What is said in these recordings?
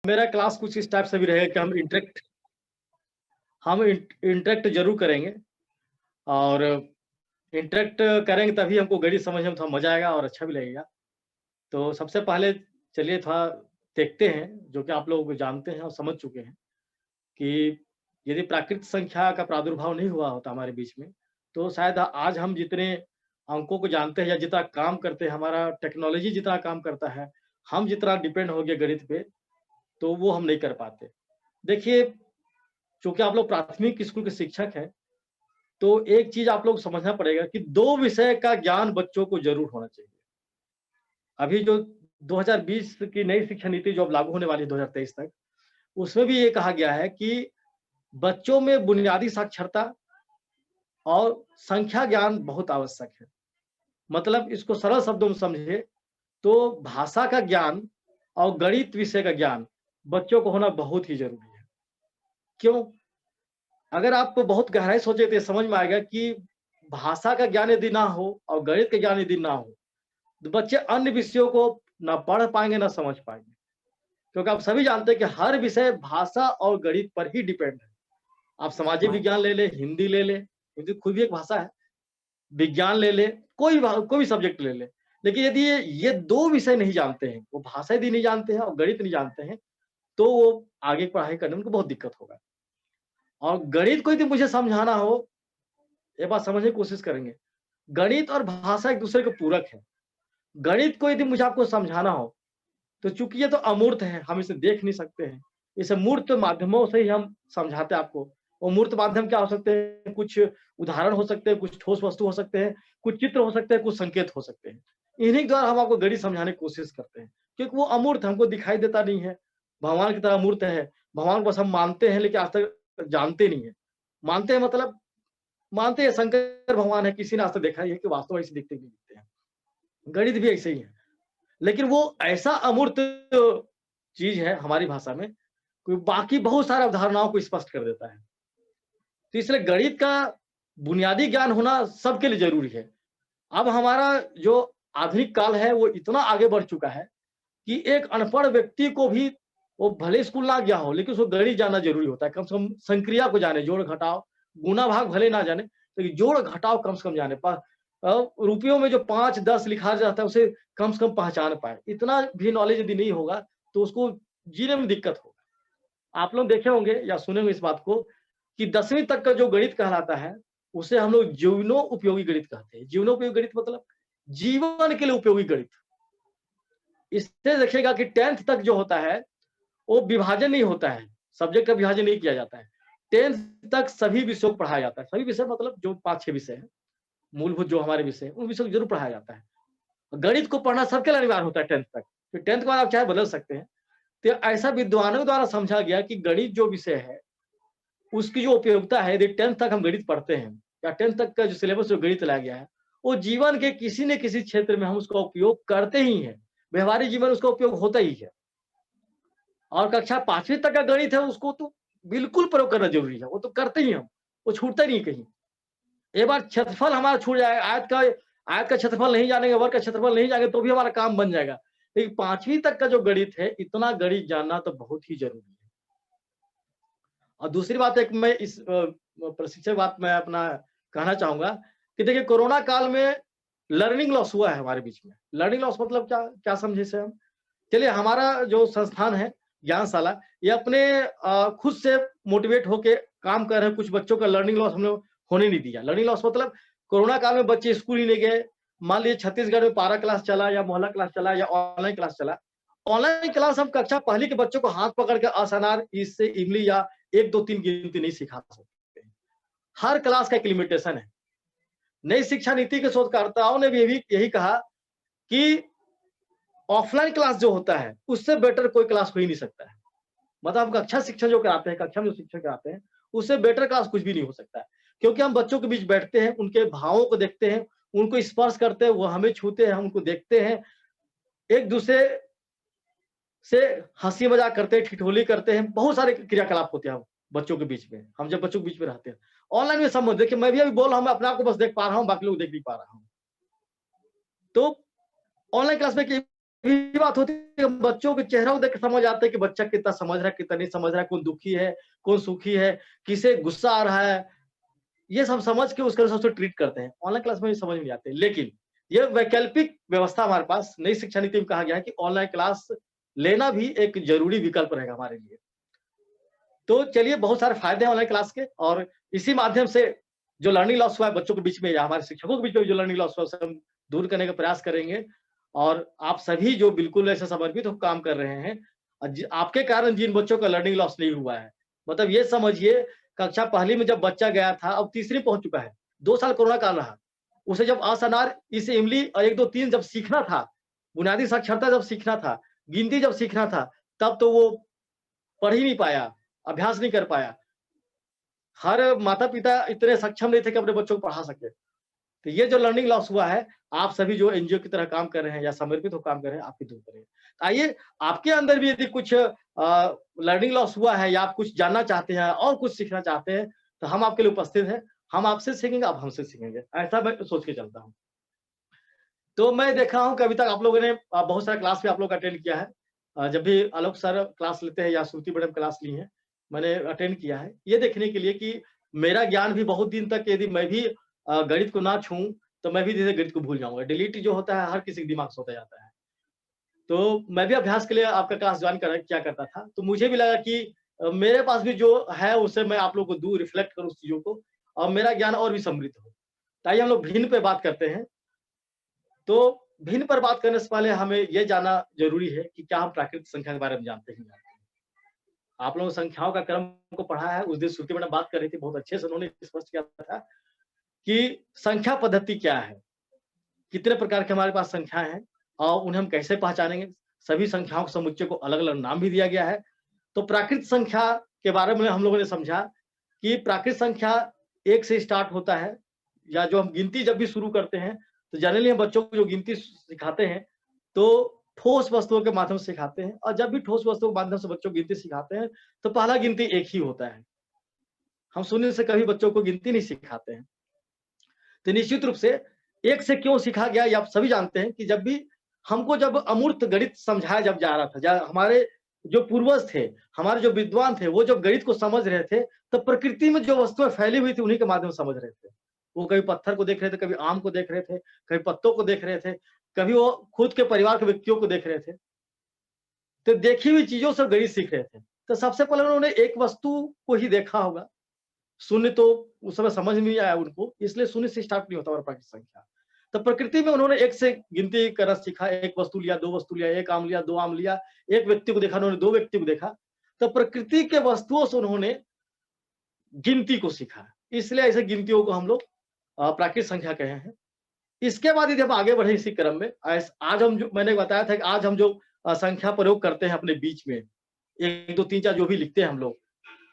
मेरा क्लास कुछ इस टाइप से भी रहेगा कि हम इंटरेक्ट ज़रूर करेंगे और इंटरेक्ट करेंगे तभी हमको गणित समझने में थोड़ा मज़ा आएगा और अच्छा भी लगेगा। तो सबसे पहले चलिए थोड़ा देखते हैं, जो कि आप लोग जानते हैं और समझ चुके हैं कि यदि प्राकृत संख्या का प्रादुर्भाव नहीं हुआ होता हमारे बीच में, तो शायद आज हम जितने अंकों को जानते हैं या जितना काम करते हैं, हमारा टेक्नोलॉजी जितना काम करता है, हम जितना डिपेंड हो गए गणित पे, तो वो हम नहीं कर पाते। देखिए, चूँकि आप लोग प्राथमिक स्कूल के शिक्षक हैं, तो एक चीज़ आप लोग समझना पड़ेगा कि 2 विषय का ज्ञान बच्चों को ज़रूर होना चाहिए। अभी जो 2020 की नई शिक्षा नीति जो अब लागू होने वाली है 2023 तक, उसमें भी ये कहा गया है कि बच्चों में बुनियादी साक्षरता और संख्या ज्ञान बहुत आवश्यक है। मतलब इसको सरल शब्दों में समझिए तो भाषा का ज्ञान और गणित विषय का ज्ञान बच्चों को होना बहुत ही ज़रूरी है। क्यों? अगर आप बहुत गहराई सोचे तो ये समझ में आएगा कि भाषा का ज्ञान यदि ना हो और गणित का ज्ञान यदि ना हो, तो बच्चे अन्य विषयों को ना पढ़ पाएँगे, ना समझ पाएँगे। क्योंकि आप सभी जानते हैं कि हर विषय भाषा और गणित पर ही डिपेंड है। आप सामाजिक विज्ञान ले लें, हिंदी ले लें, हिंदी खुद भी एक भाषा है। विज्ञान ले लें, कोई भी सब्जेक्ट ले लें। लेकिन यदि ये 2 विषय नहीं जानते हैं, वो भाषा यदि नहीं जानते हैं और गणित नहीं जानते हैं, तो वो आगे पढ़ाई करने में उनको बहुत दिक्कत होगा। और गणित को यदि मुझे समझाना हो, एक बात समझने की कोशिश करेंगे। गणित और भाषा एक-दूसरे के पूरक है। गणित को यदि मुझे आपको समझाना हो, तो चूँकि ये तो अमूर्त है, हम इसे देख नहीं सकते हैं। इसे मूर्त माध्यमों से ही हम समझाते हैं आपको। वो मूर्त माध्यम क्या हो सकते हैं? कुछ उदाहरण हो सकते हैं, कुछ ठोस वस्तु हो सकते हैं, कुछ चित्र हो सकते हैं, कुछ संकेत हो सकते हैं। इन्हीं के द्वारा हम आपको गणित समझाने की कोशिश करते हैं, क्योंकि वो अमूर्त हमको दिखाई देता नहीं है। भगवान की तरह अमूर्त है। भगवान को बस हम मानते हैं लेकिन आज तक जानते नहीं हैं। मानते हैं मतलब मानते हैं शंकर भगवान है, किसी ने आज तक देखा ही है कि वास्तव में ऐसे दिखते कि नहीं दिखते हैं। गणित भी ऐसे ही है। लेकिन वो ऐसा अमूर्त चीज़ है हमारी भाषा में, कि बाकी बहुत सारे अवधारणाओं को स्पष्ट कर देता है। तो इसलिए गणित का बुनियादी ज्ञान होना सबके लिए ज़रूरी है। अब हमारा जो आधुनिक काल है, वो इतना आगे बढ़ चुका है कि एक अनपढ़ व्यक्ति को भी वो भले स्कूल ना गया हो, लेकिन उसको गणित जानना ज़रूरी होता है। कम से कम संक्रिया को जाने, जोड़-घटाव, गुणा-भाग भले ना जाने, लेकिन जोड़-घटाव कम से कम जाने। रुपयों में जो 5-10 लिखा जाता है, उसे कम से कम पहचान पाए। इतना भी नॉलेज यदि नहीं होगा, तो उसको जीने में दिक्कत होगा। आप लोग देखे होंगे या सुने होंगे इस बात को कि 10वीं तक का जो गणित कहलाता है, उसे हम लोग जीवनोपयोगी गणित कहते हैं। जीवनोपयोगी गणित मतलब जीवन के लिए उपयोगी गणित। इससे देखिएगा कि 10th तक जो होता है, वो विभाजन नहीं होता है, सब्जेक्ट का विभाजन नहीं किया जाता है। 10th तक सभी विषयों को पढ़ाया जाता है। सभी विषय मतलब जो 5-6 विषय हैं, मूलभूत जो हमारे विषय हैं, उन विषयों को ज़रूर पढ़ाया जाता है। गणित को पढ़ना सबके लिए अनिवार्य होता है 10th तक। फिर 10th के बाद आप चाहे बदल सकते हैं। तो ऐसा विद्वानों द्वारा समझा गया कि गणित जो विषय है, उसकी जो उपयोगिता है, यदि 10th तक हम गणित पढ़ते हैं या 10th तक का जो सिलेबस जो गणित लाया गया है, वो जीवन के किसी न किसी क्षेत्र में हम उसका उपयोग करते ही हैं। व्यवहारिक जीवन में उसका उपयोग होता ही है। और कक्षा 5वीं तक का गणित है, उसको तो बिल्कुल प्रयोग करना ज़रूरी है, वो तो करते ही हम, वो छूटता नहीं कहीं। एक बार क्षेत्रफल हमारा छूट जाएगा, आयत का क्षेत्रफल नहीं जानेंगे, वर्ग का क्षेत्रफल नहीं जानेंगे, तो भी हमारा काम बन जाएगा। लेकिन 5वीं तक का जो गणित है, इतना गणित जानना तो बहुत ही ज़रूरी है। और दूसरी बात एक मैं इस प्रशिक्षण बात मैं अपना कहना चाहूँगा कि देखिए कोरोना काल में लर्निंग लॉस हुआ है हमारे बीच में। लर्निंग लॉस मतलब क्या क्या समझे इसे हम? चलिए हमारा जो संस्थान है ज्ञानशाला, ये अपने खुद से मोटिवेट होके काम कर रहे हैं। कुछ बच्चों का लर्निंग लॉस हमने होने नहीं दिया। लर्निंग लॉस मतलब कोरोना काल में बच्चे स्कूल ही नहीं गए। मान लीजिए छत्तीसगढ़ में पारा क्लास चला या मोहल्ला क्लास चला या ऑनलाइन क्लास चला। ऑनलाइन क्लास हम कक्षा पहली के बच्चों को हाथ पकड़ के असनार, इससे इमली या 1, 2, 3 गिनती नहीं सिखा सकते। हर क्लास का एक लिमिटेशन है। नई शिक्षा नीति के शोधकर्ताओं ने भी यही कहा कि ऑफलाइन क्लास जो होता है, उससे बेटर कोई क्लास हो ही नहीं सकता है। मतलब हम कक्षा शिक्षण जो कराते हैं, कक्षा में जो शिक्षण कराते हैं, उससे बेटर क्लास कुछ भी नहीं हो सकता है। क्योंकि हम बच्चों के बीच बैठते हैं, उनके भावों को देखते हैं, उनको स्पर्श करते हैं, वो हमें छूते हैं, हम उनको देखते हैं, एक-दूसरे से हँसी मज़ाक करते हैं, ठिठोली करते हैं, बहुत सारे क्रियाकलाप होते हैं हम बच्चों के बीच में, हम जब बच्चों के बीच में रहते हैं। ऑनलाइन में संबंध देखिए मैं भी अभी बोल रहा हूँ, मैं अपने आप को बस देख पा रहा हूँ, बाकी लोग देख नहीं पा रहा हूँ। तो ऑनलाइन क्लास में कि यही बात होती है, बच्चों के चेहरों को देख के समझ आता है कि बच्चा कितना समझ रहा है, कितना नहीं समझ रहा है, कौन दुखी है, कौन सुखी है, किसे गुस्सा आ रहा है। ये सब समझ के उसके हिसाब से ट्रीट करते हैं। ऑनलाइन क्लास में ये समझ नहीं आते। लेकिन ये वैकल्पिक व्यवस्था हमारे पास नई शिक्षा नीति में कहा गया है कि ऑनलाइन क्लास लेना भी एक ज़रूरी विकल्प रहेगा हमारे लिए। तो चलिए, बहुत सारे फ़ायदे हैं ऑनलाइन क्लास के, और इसी माध्यम से जो लर्निंग लॉस हुआ है बच्चों के बीच में या हमारे शिक्षकों के बीच में जो लर्निंग लॉस हुआ है, उसे हम दूर करने का प्रयास करेंगे। और आप सभी जो बिल्कुल ऐसे समर्पित होकर काम कर रहे हैं, आपके कारण जिन बच्चों का लर्निंग लॉस नहीं हुआ है, मतलब ये समझिए, कक्षा पहली में जब बच्चा गया था, अब तीसरी पहुँच चुका है। 2 साल कोरोना काल रहा। उसे जब अ, सनार, इस, इमली और 1, 2, 3 जब सीखना था, बुनियादी साक्षरता जब सीखना था, गिनती जब सीखना था, तब तो वो पढ़ ही नहीं पाया, अभ्यास नहीं कर पाया। हर माता-पिता इतने सक्षम नहीं थे कि अपने बच्चों को पढ़ा सकें। तो ये जो लर्निंग लॉस हुआ है, आप सभी जो एनजीओ की तरह काम कर रहे हैं या समर्पित होकर काम कर रहे हैं, आप भी दूर करें। आइए, आपके अंदर भी यदि कुछ लर्निंग लॉस हुआ है या आप कुछ जानना चाहते हैं और कुछ सीखना चाहते हैं, तो हम आपके लिए उपस्थित हैं। हम आपसे सीखेंगे, आप हमसे सीखेंगे। ऐसा मैं सोच के चलता हूँ। तो मैं देखा हूँ कि अभी तक आप लोगों ने बहुत सारा क्लास भी आप लोग अटेंड किया है। जब भी आलोक सर क्लास लेते हैं या श्रुति मैडम क्लास ली हैं, मैंने अटेंड किया है। ये देखने के लिए कि मेरा ज्ञान भी बहुत दिन तक, यदि मैं भी गणित को ना छूऊँ, तो मैं भी धीरे गणित को भूल जाऊँगा। डिलीट जो होता है, हर किसी के दिमाग से होता जाता है। तो मैं भी अभ्यास के लिए आपका क्लास जॉइन किया करता था। तो मुझे भी लगा कि मेरे पास भी जो है, उससे मैं आप लोगों को दूँ, रिफ्लेक्ट करूँ उस चीज़ों को, और मेरा ज्ञान और भी समृद्ध हो। तो आइए हम लोग भिन्न पे बात करते हैं। तो भिन्न पर बात करने से पहले हमें ये जानना ज़रूरी है कि क्या हम प्राकृतिक संख्या के बारे में जानते हैं? आप लोगों ने संख्याओं का क्रम को पढ़ा है, उस दिन श्रुति मैडम बात कर रही थी, बहुत अच्छे से उन्होंने स्पष्ट किया था कि संख्या पद्धति क्या है? कितने प्रकार के हमारे पास संख्याएँ हैं और उन्हें हम कैसे पहचानेंगे? सभी संख्याओं के समुच्चय को अलग-अलग नाम भी दिया गया है। तो प्राकृत संख्या के बारे में हम लोगों ने समझा कि प्राकृत संख्या 1 से स्टार्ट होता है, या जो हम गिनती जब भी शुरू करते हैं, तो जनरली हम बच्चों को जो गिनती सिखाते हैं, तो ठोस वस्तुओं के माध्यम से सिखाते हैं, और जब भी ठोस वस्तुओं के माध्यम से बच्चों को गिनती सिखाते हैं, तो पहला गिनती 1 ही होता है। हम शून्य से कभी बच्चों को गिनती नहीं सिखाते हैं। तो निश्चित रूप से 1 से क्यों सीखा गया, ये आप सभी जानते हैं कि जब भी हमको जब अमूर्त गणित समझाया जब जा रहा था, हमारे जो पूर्वज थे, हमारे जो विद्वान थे, वो जब गणित को समझ रहे थे, तो प्रकृति में जो वस्तुएँ फैली हुई थी, उन्हीं के माध्यम से समझ रहे थे। वो कभी पत्थर को देख रहे थे, कभी आम को देख रहे थे, कभी पत्तों को देख रहे थे, कभी वो खुद के परिवार के व्यक्तियों को देख रहे थे। तो देखी हुई चीज़ों से गणित सीख रहे थे। तो सबसे पहले उन्होंने एक वस्तु को ही देखा होगा। शून्य तो उस समय समझ में नहीं आया उनको, इसलिए शून्य से स्टार्ट नहीं होता हमारा प्राकृतिक संख्या। तो प्रकृति में उन्होंने 1 से गिनती करना सीखा, 1 वस्तु लिया, 2 वस्तु लिया, 1 आम लिया, 2 आम लिया, 1 व्यक्ति को देखा, उन्होंने 2 व्यक्ति को देखा। तो प्रकृति के वस्तुओं से उन्होंने गिनती को सीखा। इसलिए ऐसे गिनतियों को हम लोग प्राकृतिक संख्या कहे हैं। इसके बाद यदि हम आगे बढ़े इसी क्रम में, आज हम जो मैंने बताया था कि आज हम जो संख्या प्रयोग करते हैं अपने बीच में, 1, 2, 3, 4 जो भी लिखते हैं हम लोग,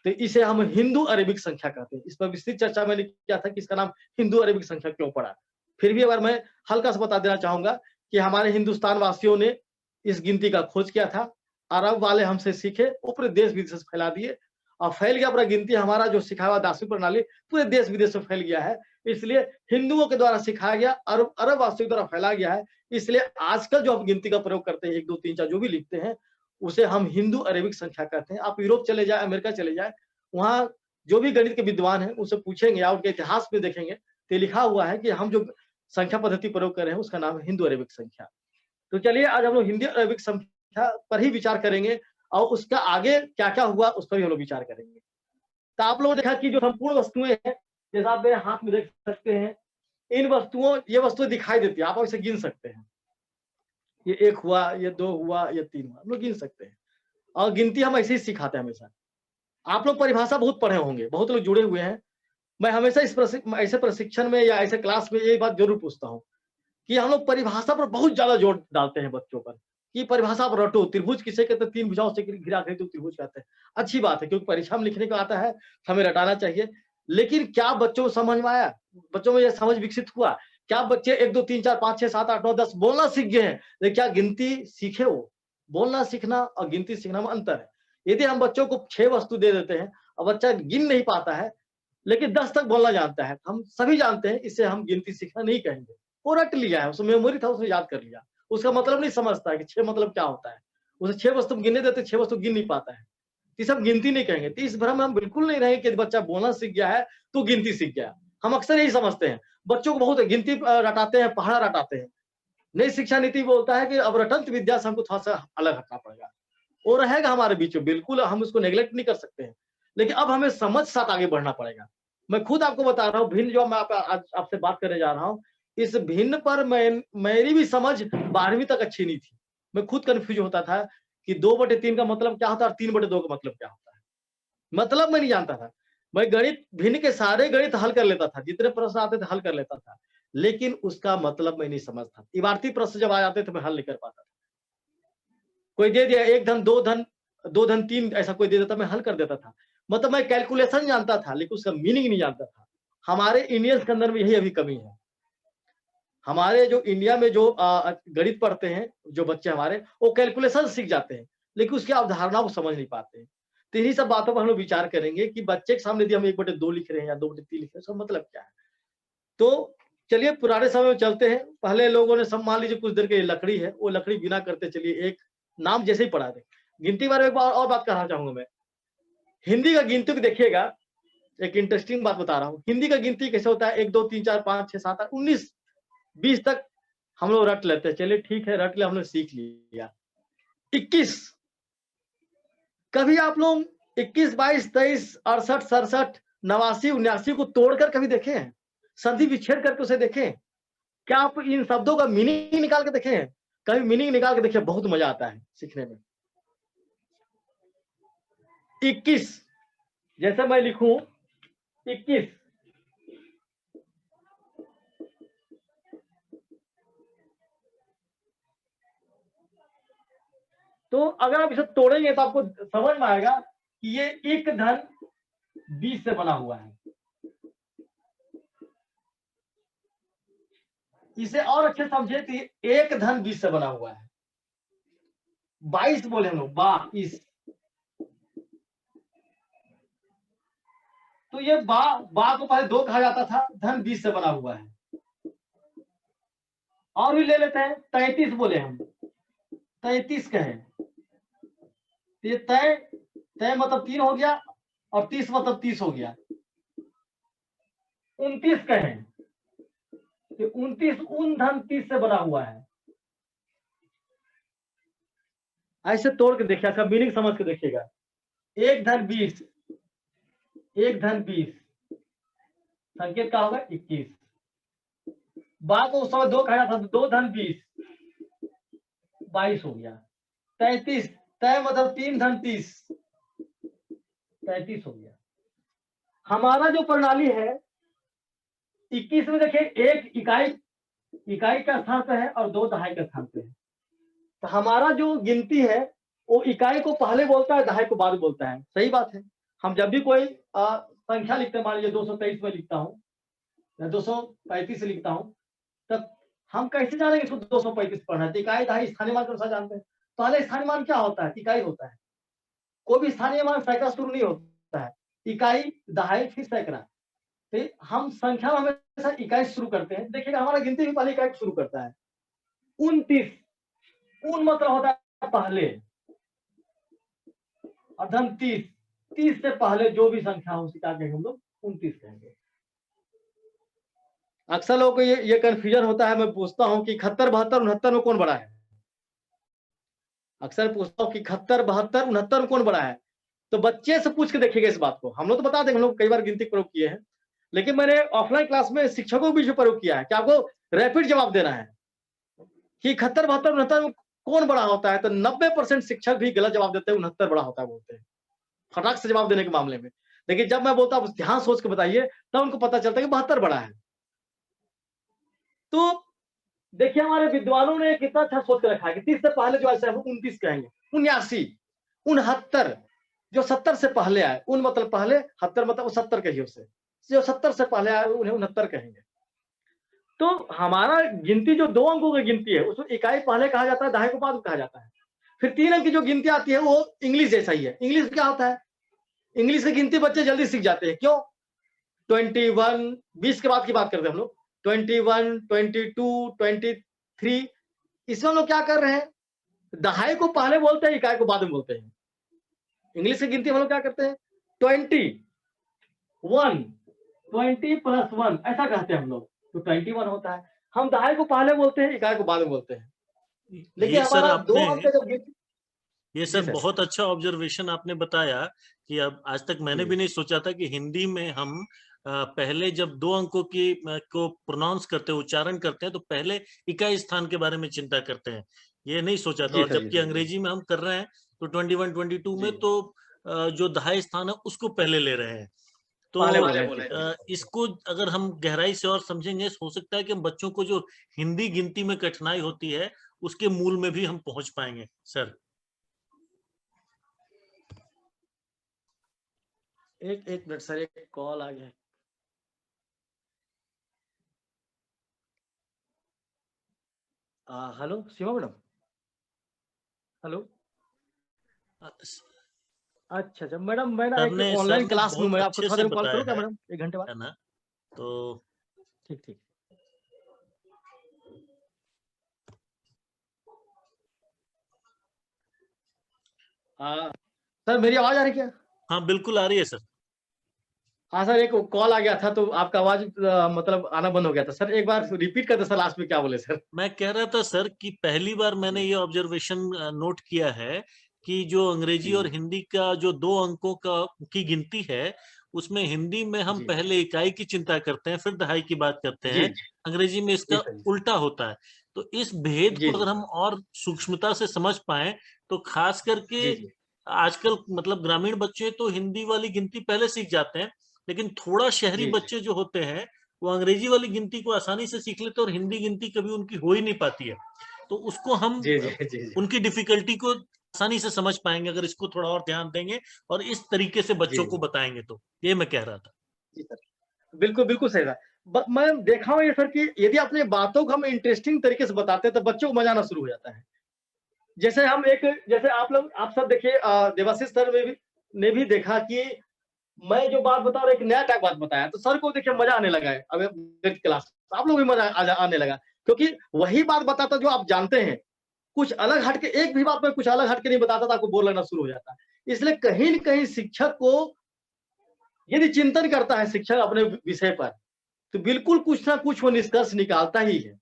तो इसे हम हिंदू अरेबिक संख्या कहते हैं। इस पर विस्तृत चर्चा मैंने किया था कि इसका नाम हिंदू अरेबिक संख्या क्यों पड़ा। फिर भी अगर मैं हल्का सा बता देना चाहूँगा कि हमारे हिंदुस्तान वासियों ने इस गिनती का खोज किया था। अरब वाले हमसे सीखे, वो पूरे देश-विदेश में फैला दिए, और फैल गया पूरा गिनती, हमारा जो सिखाया हुआ दार्शनिक प्रणाली पूरे देश-विदेश में फैल गया है। इसलिए हिंदुओं के द्वारा सिखाया गया, अरब अरब वासियों के द्वारा फैला गया है। इसलिए आजकल जो हम गिनती का प्रयोग करते हैं, 1, 2, 3, 4 जो भी लिखते हैं, उसे हम हिंदू अरेबिक संख्या कहते हैं। आप यूरोप चले जाएँ, अमेरिका चले जाएँ, वहाँ जो भी गणित के विद्वान हैं, उनसे पूछेंगे या उनके इतिहास में देखेंगे, तो लिखा हुआ है कि हम जो संख्या पद्धति प्रयोग कर रहे हैं, उसका नाम है हिंदू अरेबिक संख्या। तो चलिए, आज हम लोग हिंदी अरेबिक संख्या पर ही विचार करेंगे, और उसका आगे क्या-क्या हुआ, उस पर भी हम लोग विचार करेंगे। तो आप लोगों ने देखा कि जो संपूर्ण वस्तुएँ हैं, जैसा आप मेरे हाथ में देख सकते हैं, ये वस्तुएँ दिखाई देती हैं, आप इसे गिन सकते हैं। ये 1 हुआ, ये 2 हुआ, ये 3 हुआ, हम लोग गिन सकते हैं, और गिनती हम ऐसे ही सिखाते हैं हमेशा। आप लोग परिभाषा बहुत पढ़े होंगे, बहुत लोग जुड़े हुए हैं। मैं हमेशा ऐसे प्रशिक्षण में या ऐसे क्लास में ये बात ज़रूर पूछता हूँ कि हम लोग परिभाषा पर बहुत ज़्यादा जोर डालते हैं बच्चों पर, कि परिभाषा आप रटो। त्रिभुज किसे कहते हैं? 3 भुजाओं से घिरा आकृति को त्रिभुज कहते हैं। अच्छी बात है, क्योंकि परीक्षा में लिखने को आता है, तो हमें रटाना चाहिए। लेकिन क्या बच्चों को समझ में आया? बच्चों में ये समझ विकसित हुआ? क्या बच्चे 1, 2, 3, 4, 5, 6, 7, 8, 9, 10 बोलना सीख गए हैं? लेकिन क्या गिनती सीखे वो? बोलना सीखना और गिनती सीखना में अंतर है। यदि हम बच्चों को 6 वस्तु दे देते हैं और बच्चा गिन नहीं पाता है, लेकिन 10 तक बोलना जानता है, हम सभी जानते हैं, इसे हम गिनती सीखना नहीं कहेंगे। वो रट लिया है, उसमें मेमोरी था, उसने याद कर लिया। उसका मतलब नहीं समझता है कि 6 मतलब क्या होता है। उसे 6 बस तुम गिनने देते, 6 बस तो गिन नहीं पाता है। ये सब गिनती नहीं कहेंगे। तो इस भ्रम में हम बिल्कुल नहीं रहेंगे कि बच्चा बोलना सीख गया है, तो गिनती सीख गया। हम अक्सर यही समझते हैं। बच्चों को बहुत गिनती रटाते हैं, पहाड़ा रटाते हैं। नई शिक्षा नीति बोलता है कि अब रटंत विद्या से हमको थोड़ा-सा अलग हटना पड़ेगा। वो रहेगा हमारे बीच में, बिल्कुल हम उसको नेगलेक्ट नहीं कर सकते हैं। लेकिन अब हमें समझ साथ आगे बढ़ना पड़ेगा। मैं खुद आपको बता रहा हूँ, भिन्न जो मैं आज आपसे बात करने जा रहा हूँ, इस भिन्न पर मेरी भी समझ 12वीं तक अच्छी नहीं थी। मैं खुद कन्फ्यूज़ होता था कि 2/3 का मतलब क्या होता है और 3/2 का मतलब क्या होता है। मतलब मैं नहीं जानता था। मैं गणित भिन्न के सारे गणित हल कर लेता था, जितने प्रश्न आते थे हल कर लेता था। लेकिन उसका मतलब मैं नहीं समझता। इबारती प्रश्न जब आ जाते थे मैं हल नहीं कर पाता था। कोई दे दिया 1 धन 2 धन 2 धन 3 ऐसा कोई दे देता मैं हल कर देता था। मतलब मैं कैलकुलेशन जानता था लेकिन उसका मीनिंग नहीं जानता था। हमारे इंडियंस के अंदर में यही अभी कमी है। हमारे जो इंडिया में जो गणित पढ़ते हैं, जो बच्चे हमारे, वो कैलकुलेशन सीख जाते हैं, लेकिन उसकी अवधारणा को समझ नहीं पाते हैं। तो इन्हीं सब बातों पर हम लोग विचार करेंगे कि बच्चे के सामने यदि हम 1/2 लिख रहे हैं या 2/3 लिख रहे हैं, इसका मतलब क्या है? तो चलिए पुराने समय में चलते हैं। पहले लोगों ने सब मान लीजिए कुछ देर के लिए लकड़ी है, वो लकड़ी बिना करते चलिए एक नाम जैसे ही पढ़ा दें। गिनती के बारे में एक बार और बात कहना चाहूँगा मैं। हिंदी का गिनती को देखिएगा, एक इंटरेस्टिंग बात बता रहा हूँ। हिंदी का गिनती कैसे होता है? 1, 2, 3, 4, 5, 6, 7, 8, 19, 20 तक हम लोग रट लेते हैं। चलिए ठीक है, रट लिया, हमने सीख लिया। 21 कभी आप लोग 21, 22, 23, 68, 67, 89, 79 को तोड़कर कभी देखे हैं? संधि विच्छेद करके उसे देखें? क्या आप इन शब्दों का मीनिंग निकाल के देखे हैं? कभी मीनिंग निकाल के देखिए, बहुत मजा आता है सीखने में। 21 जैसे मैं लिखूं 21, तो अगर आप इसे तोड़ेंगे तो आपको समझ में आएगा कि ये 1 धन 20 से बना हुआ है। इसे और अच्छे समझे तो 1 धन 20 से बना हुआ है। 22 बोले हम लोग, 22। तो ये बा को पहले 2 कहा जाता था, धन 20 से बना हुआ है। और भी ले लेते हैं, 33 बोले हम, 33 कहें तो ये तय तय मतलब 3 हो गया और 30 मतलब 30 हो गया। 29 कहें तो 29 उन धन 30 से बना हुआ है। ऐसे तोड़ के देखिए, इसका मीनिंग समझ के देखिएगा। 1 धन 20, 1 धन 20, संकेत क्या होगा? 21। बा को उस समय 2 कहा था, 2 धन 20, 22 हो गया। 33 तय मतलब 3 धन 30, 33 हो गया। हमारा जो प्रणाली है 21 में देखिए, 1 इकाई का स्थान पे है और 2 दहाई का स्थान पे है। तो हमारा जो गिनती है वो इकाई को पहले बोलता है, दहाई को बाद बोलता है। सही बात है। हम जब भी कोई संख्या लिखते हैं, मान लीजिए 223 में लिखता हूँ या 235 से लिखता हूँ, तब हम कैसे जानेंगे इसको 235 पढ़ना है? तो इकाई दहाई स्थानीय मान के अनुसार जानते हैं। पहले स्थानीय मान क्या होता है? इकाई होता है। कोई भी स्थानीय मान सैकड़ा शुरू नहीं होता है। इकाई, दहाई, फिर सैकड़ा। तो हम संख्या में हमेशा इकाई शुरू करते हैं। देखिएगा हमारा गिनती भी पहले इकाई शुरू करता है। 29, उन मतलब होता है पहले, और धन 30, 30 से पहले जो भी संख्या हो उसी का कहेंगे हम लोग 29 कहेंगे। अक्सर लोगों को ये कंफ्यूजन होता है। मैं पूछता हूँ कि 71, 72, 69 में कौन बड़ा है? अक्सर पूछता हूँ कि 71, 72, 69 में कौन बड़ा है? तो बच्चे से पूछ के देखिएगा इस बात को। हम लोग तो बता देंगे, हम लोग कई बार गिनती प्रयोग किए हैं, लेकिन मैंने ऑफलाइन क्लास में शिक्षकों के बीच में प्रयोग किया है कि आपको रैपिड जवाब देना है कि 71, 72, 69 में कौन बड़ा होता है? तो 90% शिक्षक भी गलत जवाब देते हैं, 69 बड़ा होता है बोलते हैं, फटाक से जवाब देने के मामले में। लेकिन जब मैं बोलता हूँ ध्यान सोच के बताइए, तब उनको पता चलता है कि 72 बड़ा है। तो देखिए हमारे विद्वानों ने कितना अच्छा सोच के रखा है कि 30 से पहले जो ऐसा है वो 29 कहेंगे। 79, 69 जो 70 से पहले आए, उन मतलब पहले, 70 मतलब वो 70 कहिए उसे, जो 70 से पहले आए उन्हें 69 कहेंगे। तो हमारा गिनती जो 2 अंकों की गिनती है उसमें इकाई पहले कहा जाता है, दहाई को बाद में कहा जाता है। फिर 3 अंक की जो गिनती आती है वो इंग्लिश जैसा ही है। इंग्लिश क्या होता है? इंग्लिश की गिनती बच्चे जल्दी सीख जाते हैं। क्यों? 21, 20 के बाद की बात करते हैं हम लोग। 21, 22, 23, इसमें हम लोग क्या कर रहे हैं, दहाई को पहले बोलते हैं, इकाई को बाद में बोलते हैं। इंग्लिश की गिनती हम लोग क्या करते हैं, 20 1 20 प्लस 1 ऐसा कहते हैं हम लोग, तो 21 होता है। हम दहाई को पहले बोलते हैं, इकाई को बाद में बोलते हैं। लेकिन ये सर हमारा दो आपने अंक का जब ये जी सर सर। बहुत अच्छा ऑब्जर्वेशन आपने बताया कि अब आज तक मैंने जी भी नहीं सोचा था कि हिंदी में हम पहले जब 2 अंकों की को प्रोनाउंस करते हैं, उच्चारण करते हैं, तो पहले इकाई स्थान के बारे में चिंता करते हैं। ये नहीं सोचा था। जी और सर, जी जबकि सर, जी अंग्रेजी में हम कर रहे हैं तो 21 22 जी में तो जो दहाई स्थान है उसको पहले ले रहे हैं। तो पहले बोले हैं, जी सर। इसको अगर हम गहराई से और समझेंगे, हो सकता है कि हम बच्चों को जो हिंदी गिनती में कठिनाई होती है उसके मूल में भी हम पहुंच पाएंगे सर। एक मिनट सर, एक कॉल आ गया। हेलो सीमा मैडम, हेलो। अच्छा अच्छा मैडम, मैं ना एक सर ऑनलाइन ने क्लास में हूँ, बहुत मैं आपको अच्छे थोड़ा से देर में कॉल बताया करूँ क्या है मैडम, 1 घंटे बाद? है ना? तो ठीक ठीक। सर मेरी आवाज आ रही क्या? हाँ बिल्कुल आ रही है सर। हाँ सर, एक कॉल आ गया था तो आपका आवाज मतलब आना बंद हो गया था। सर एक बार रिपीट कर दे सर, लास्ट में क्या बोले सर? मैं कह रहा था सर कि पहली बार मैंने जी ये ऑब्जर्वेशन नोट किया है कि जो अंग्रेजी और जी हिंदी का जो 2 अंकों का की गिनती है, उसमें हिंदी में हम जी पहले इकाई की चिंता करते हैं, फिर दहाई की बात करते जी हैं। अंग्रेजी में जी इसका सर, उल्टा होता है। तो इस भेद जी को जी अगर हम और सूक्ष्मता से समझ पाएं, तो खास करके जी जी आजकल मतलब ग्रामीण बच्चे तो हिंदी वाली गिनती पहले सीख जाते हैं, लेकिन थोड़ा शहरी जी बच्चे जो होते हैं वो अंग्रेजी वाली गिनती को आसानी से सीख लेते हैं और हिंदी गिनती कभी उनकी हो ही नहीं पाती है। तो उसको हम जी जी जी जी उनकी डिफिकल्टी को आसानी से समझ पाएंगे अगर इसको थोड़ा और ध्यान देंगे और इस तरीके से जी बच्चों को जी बताएंगे। तो ये मैं कह रहा था। जी सर, बिल्कुल बिल्कुल सही था। मैं देखा हूँ ये सर कि यदि अपने बातों को हम इंटरेस्टिंग तरीके से बताते हैं तो बच्चों को मजा आना शुरू हो जाता है। जैसे हम एक, जैसे आप लोग, आप सब देखिए, देवाशीष सर ने भी देखा कि मैं जो बात बता रहा हूँ एक नया टाइप बात बताया, तो सर को देखिए मजा आने लगा है। अब गणित क्लास आप लोग भी मजा आने लगा, क्योंकि वही बात बताता जो आप जानते हैं, कुछ अलग हट के, एक भी बात में कुछ अलग हट के नहीं बताता, तो आपको बोर लगना शुरू हो जाता है। इसलिए कहीं न कहीं शिक्षक को यदि चिंतन करता है शिक्षक अपने विषय पर, तो बिल्कुल कुछ ना कुछ वो निष्कर्ष निकालता ही है।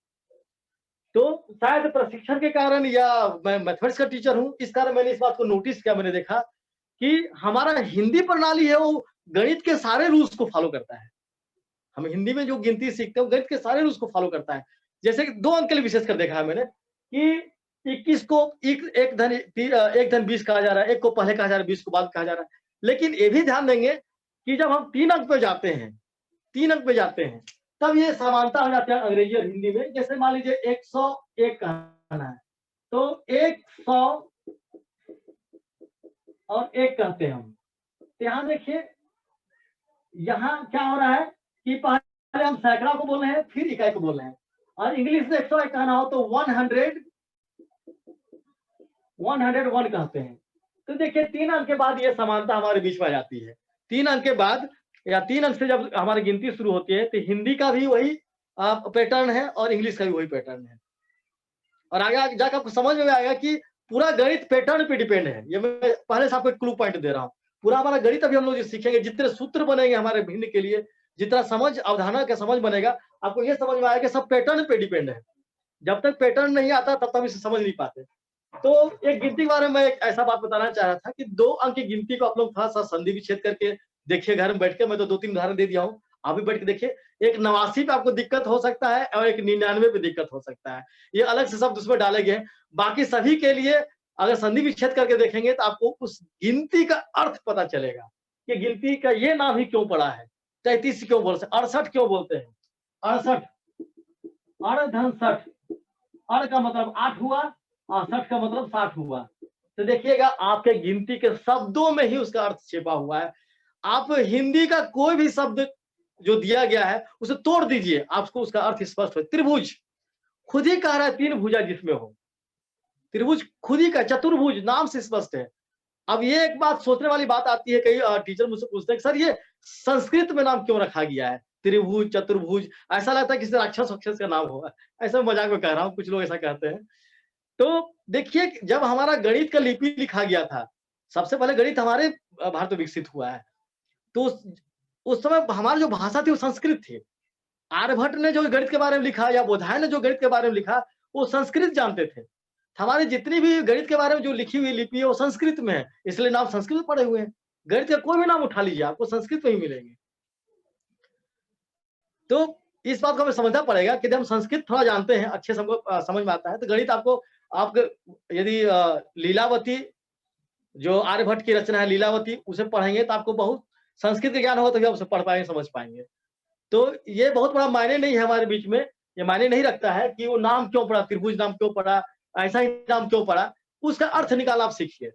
तो शायद प्रशिक्षण के कारण, या मैं मैथमेटिक्स का टीचर हूँ, इस कारण मैंने इस बात को नोटिस किया, मैंने देखा कि हमारा हिंदी प्रणाली है वो गणित के सारे रूल्स को फॉलो करता है। हम हिंदी में जो गिनती सीखते हैं, वो गणित के सारे रूल्स को फॉलो करता है। जैसे कि 2 अंक के लिए विशेषकर देखा है मैंने कि 21 को एक धन 20 कहा जा रहा है, 1 को पहले कहा जा रहा है, 20 को बाद कहा जा रहा है। लेकिन ये भी ध्यान देंगे कि जब हम 3 अंक पे जाते हैं, 3 अंक पे जाते हैं, तब ये समानता हो जाती है अंग्रेजी और हिंदी में। जैसे मान लीजिए 101 कहना है, तो 100 और 1 कहते हैं हम। तो यहाँ देखिए, यहाँ क्या हो रहा है कि पहले हम सैकड़ा को बोल रहे हैं, फिर इकाई को बोल रहे हैं। और इंग्लिश में 101 कहना हो तो 101 कहते हैं। तो देखिए 3 अंक के बाद ये समानता हमारे बीच में आ जाती है। 3 अंक के बाद या 3 अंक से जब हमारी गिनती शुरू होती है, तो हिंदी का भी वही पैटर्न है और इंग्लिश का भी वही पैटर्न है। और आगे जाकर आपको समझ में आएगा कि पूरा गणित पैटर्न पे डिपेंड है। ये मैं पहले से आपको एक क्लू पॉइंट दे रहा हूँ। पूरा हमारा गणित अभी हम लोग जो सीखेंगे, जितने सूत्र बनेंगे हमारे भिन्न के लिए, जितना समझ, अवधारणा का समझ बनेगा, आपको ये समझ में आएगा कि सब पैटर्न पे डिपेंड है। जब तक पैटर्न नहीं आता तब तक हम इसे समझ नहीं पाते। तो एक गिनती के बारे में मैं एक ऐसा बात बताना चाह रहा था कि 2 अंक की गिनती को आप लोग थोड़ा-सा संधि विच्छेद करके देखिए घर में बैठ के। मैं तो 2-3 उदाहरण दे दिया हूँ। आप भी बैठ के देखिए। एक 89 पे आपको दिक्कत हो सकता है और एक 99 पे दिक्कत हो सकता है। ये अलग से शब्द उसमें डाले गए हैं। बाकी सभी के लिए अगर संधि विच्छेद करके देखेंगे तो आपको उस गिनती का अर्थ पता चलेगा कि गिनती का ये नाम ही क्यों पड़ा है। 33 क्यों बोलते हैं, 68 क्यों बोलते हैं। 68, अड़ धन 60, अड़ का मतलब 8 हुआ और 60 का मतलब 60 हुआ। तो देखिएगा आपके गिनती के शब्दों में ही उसका अर्थ छिपा हुआ है। आप हिंदी का कोई भी शब्द जो दिया गया है उसे तोड़ दीजिए, आपको उसका अर्थ स्पष्ट हो। त्रिभुज खुद ही कह रहा है 3 भुजा जिसमें हो। त्रिभुज खुद ही का, चतुर्भुज नाम से स्पष्ट है। अब ये एक बात सोचने वाली बात आती है, कई टीचर मुझसे पूछते हैं सर ये संस्कृत में नाम क्यों रखा गया है, त्रिभुज चतुर्भुज, ऐसा लगता है किसी राक्षस वाक्षस का नाम होगा। ऐसा मजाक में कह रहा हूँ, कुछ लोग ऐसा कहते हैं। तो देखिए जब हमारा गणित का लिपि लिखा गया था, सबसे पहले गणित हमारे भारत में विकसित हुआ है। तो उस समय हमारी जो भाषा थी वो संस्कृत थी। आर्यभट्ट ने जो गणित के बारे में लिखा या बोधायन ने जो गणित के बारे में लिखा, वो संस्कृत जानते थे। हमारी जितनी भी गणित के बारे में जो लिखी हुई लिपि है वो संस्कृत में है, इसलिए नाम संस्कृत में पढ़े हुए हैं। गणित का कोई भी नाम उठा लीजिए आपको संस्कृत में ही मिलेंगे। तो इस बात को हमें समझना पड़ेगा कि जब हम संस्कृत थोड़ा जानते हैं, अच्छे से हमको समझ में आता है, तो गणित आपको यदि लीलावती जो आर्यभट्ट की रचना है लीलावती, उसे पढ़ेंगे तो आपको बहुत संस्कृत का ज्ञान होगा तभी आप उसे पढ़ पाएँगे, समझ पाएँगे। तो ये बहुत बड़ा मायने नहीं है हमारे बीच में, ये मायने नहीं रखता है कि वो नाम क्यों पड़ा, त्रिभुज नाम क्यों पड़ा, ऐसा ही नाम क्यों पड़ा, उसका अर्थ निकालना आप सीखिए।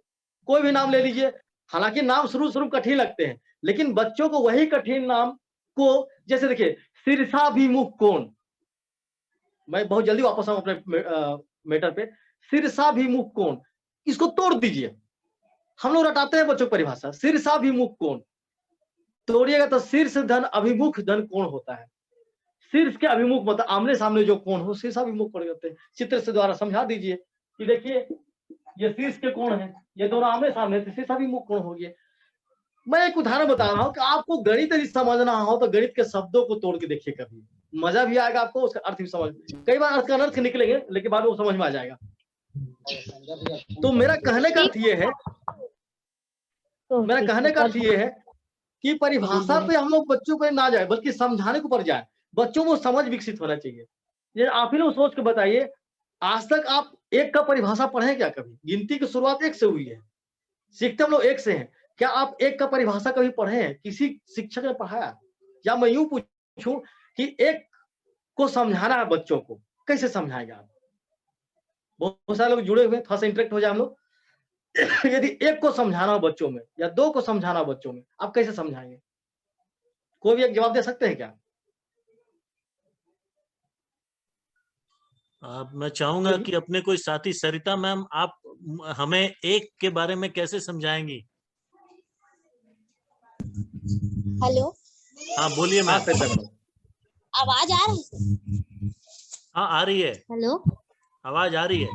कोई भी नाम ले लीजिए, हालाँकि नाम शुरू-शुरू में कठिन लगते हैं, लेकिन बच्चों को वही कठिन नाम को जैसे देखिए शीर्षाभिमुख कोण, मैं बहुत जल्दी वापस आऊँ अपने मैटर पे, शीर्षाभिमुख कोण, इसको तोड़ दीजिए। हम लोग रटाते हैं बच्चों की परिभाषा, शीर्षाभिमुख कोण, तोड़िएगा तो शीर्ष धन अभिमुख धन कोण होता है। शीर्ष के अभिमुख मतलब आमने-सामने जो कोण हो, शीर्षाभिमुख कोण कहते हैं। चित्र से द्वारा समझा दीजिए कि देखिए ये शीर्ष के कोण हैं, ये दोनों आमने-सामने तो शीर्षाभिमुख कोण हो गए। मैं एक उदाहरण बता रहा हूँ कि आपको गणित यदि समझना हो तो गणित के शब्दों को तोड़ के देखिए कभी, मजा भी आएगा आपको, उसका अर्थ भी समझ, कई बार अर्थ का अनर्थ निकलेंगे लेकिन बाद में वो समझ में आ जाएगा। तो मेरा कहने का अर्थ ये है कि परिभाषा पे हम लोग बच्चों पे ना जाए बल्कि समझाने के ऊपर जाए, बच्चों को समझ विकसित होना चाहिए। ये आप ही लोग सोच के बताइए, आज तक आप एक का परिभाषा पढ़े क्या कभी? गिनती की शुरुआत एक से हुई है, सीखते हम लोग एक से हैं। क्या आप एक का परिभाषा कभी पढ़े हैं? किसी शिक्षक ने पढ़ाया? या मैं यूँ पूछूँ कि एक को समझाना है बच्चों को, कैसे समझाएँगे आप? बहुत सारे लोग जुड़े हुए हैं, थोड़ा सा इंटरेक्ट हो जाए हम लोग। यदि एक को समझाना हो बच्चों में या दो को समझाना हो बच्चों में, आप कैसे समझाएँगे? कोई भी एक जवाब दे सकते हैं क्या? मैं चाहूंगा कि अपने कोई साथी सरिता मैम, आप हमें एक के बारे में कैसे समझाएंगी? हेलो, हाँ बोलिए मैम। आवाज आ रही है? हाँ आ रही है। हेलो, आवाज आ रही है।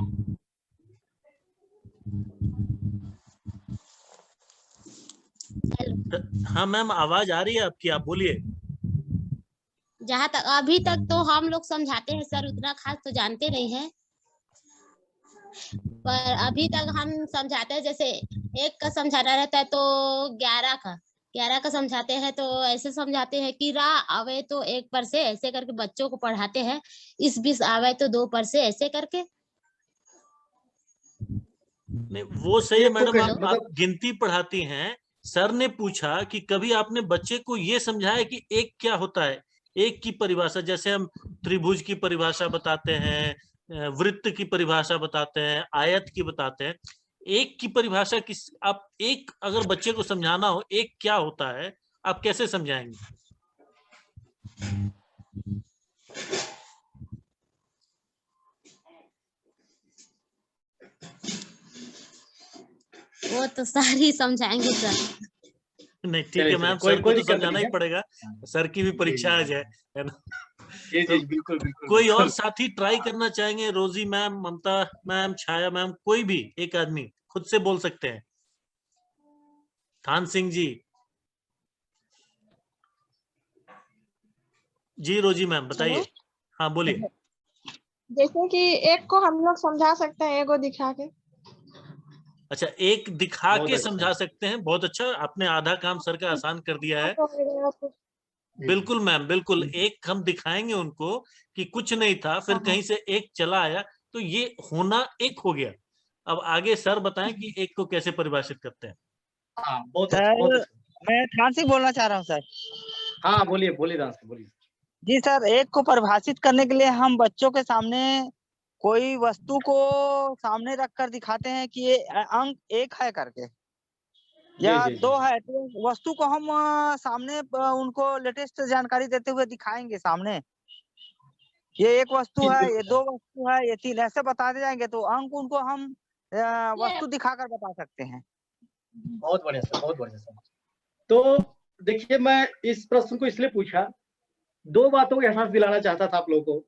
हाँ मैम आवाज आ रही है आपकी, आप बोलिए। जहाँ तक अभी तक तो हम लोग समझाते हैं सर, उतना खास तो जानते नहीं हैं, पर अभी तक हम समझाते हैं जैसे एक का समझाना रहता है तो 11 का समझाते हैं, तो ऐसे समझाते हैं कि रा आवे तो 1 पर से ऐसे करके बच्चों को पढ़ाते हैं, इस 20 आवे तो 2 पर से ऐसे करके। नहीं वो सही है मैडम, आप गिनती पढ़ाती हैं। सर ने पूछा कि कभी आपने बच्चे को ये समझाया कि एक क्या होता है, एक की परिभाषा, जैसे हम त्रिभुज की परिभाषा बताते हैं, वृत्त की परिभाषा बताते हैं, आयत की बताते हैं, एक की परिभाषा किस, आप एक अगर बच्चे को समझाना हो एक क्या होता है, आप कैसे समझाएंगे? वो तो सर ही समझाएंगे सर। नहीं ठीक है मैम, सर को तो समझाना ही पड़ेगा, सर की भी परीक्षा आज है ना? तो बिल्कुल। कोई और साथी ट्राई करना चाहेंगे? रोजी मैम, ममता मैम, छाया मैम, कोई भी एक आदमी खुद से बोल सकते हैं। थान सिंह जी रोजी मैम बताइए। हाँ बोलिए। जैसे कि एक को हम लोग समझा सकते हैं, एगो दिखा के। अच्छा, एक दिखा के समझा सकते हैं, बहुत अच्छा, आपने आधा काम सर का आसान कर दिया है। बिल्कुल मैम, बिल्कुल, एक हम दिखाएंगे उनको कि कुछ नहीं था, फिर कहीं से एक चला आया, तो ये होना एक हो गया। अब आगे सर बताएं कि एक को कैसे परिभाषित करते हैं। हाँ, बहुत अच्छा। मैं थान सिंह बोलना चाह रहा हूँ सर। हाँ बोलिए बोलिए। जी सर, एक को परिभाषित करने के लिए हम बच्चों के सामने कोई वस्तु को सामने रखकर दिखाते हैं कि ये अंक 1 है करके या 2 है, तो वस्तु को हम सामने उनको लेटेस्ट जानकारी देते हुए दिखाएंगे सामने, ये एक वस्तु है, ये 2 वस्तु है, ये 3, ऐसे बताते जाएंगे तो अंक उनको हम वस्तु दिखाकर बता सकते हैं। बहुत बढ़िया सर। तो देखिए मैं इस प्रश्न को इसलिए पूछा, 2 बातों का एहसास दिलाना चाहता था आप लोगों को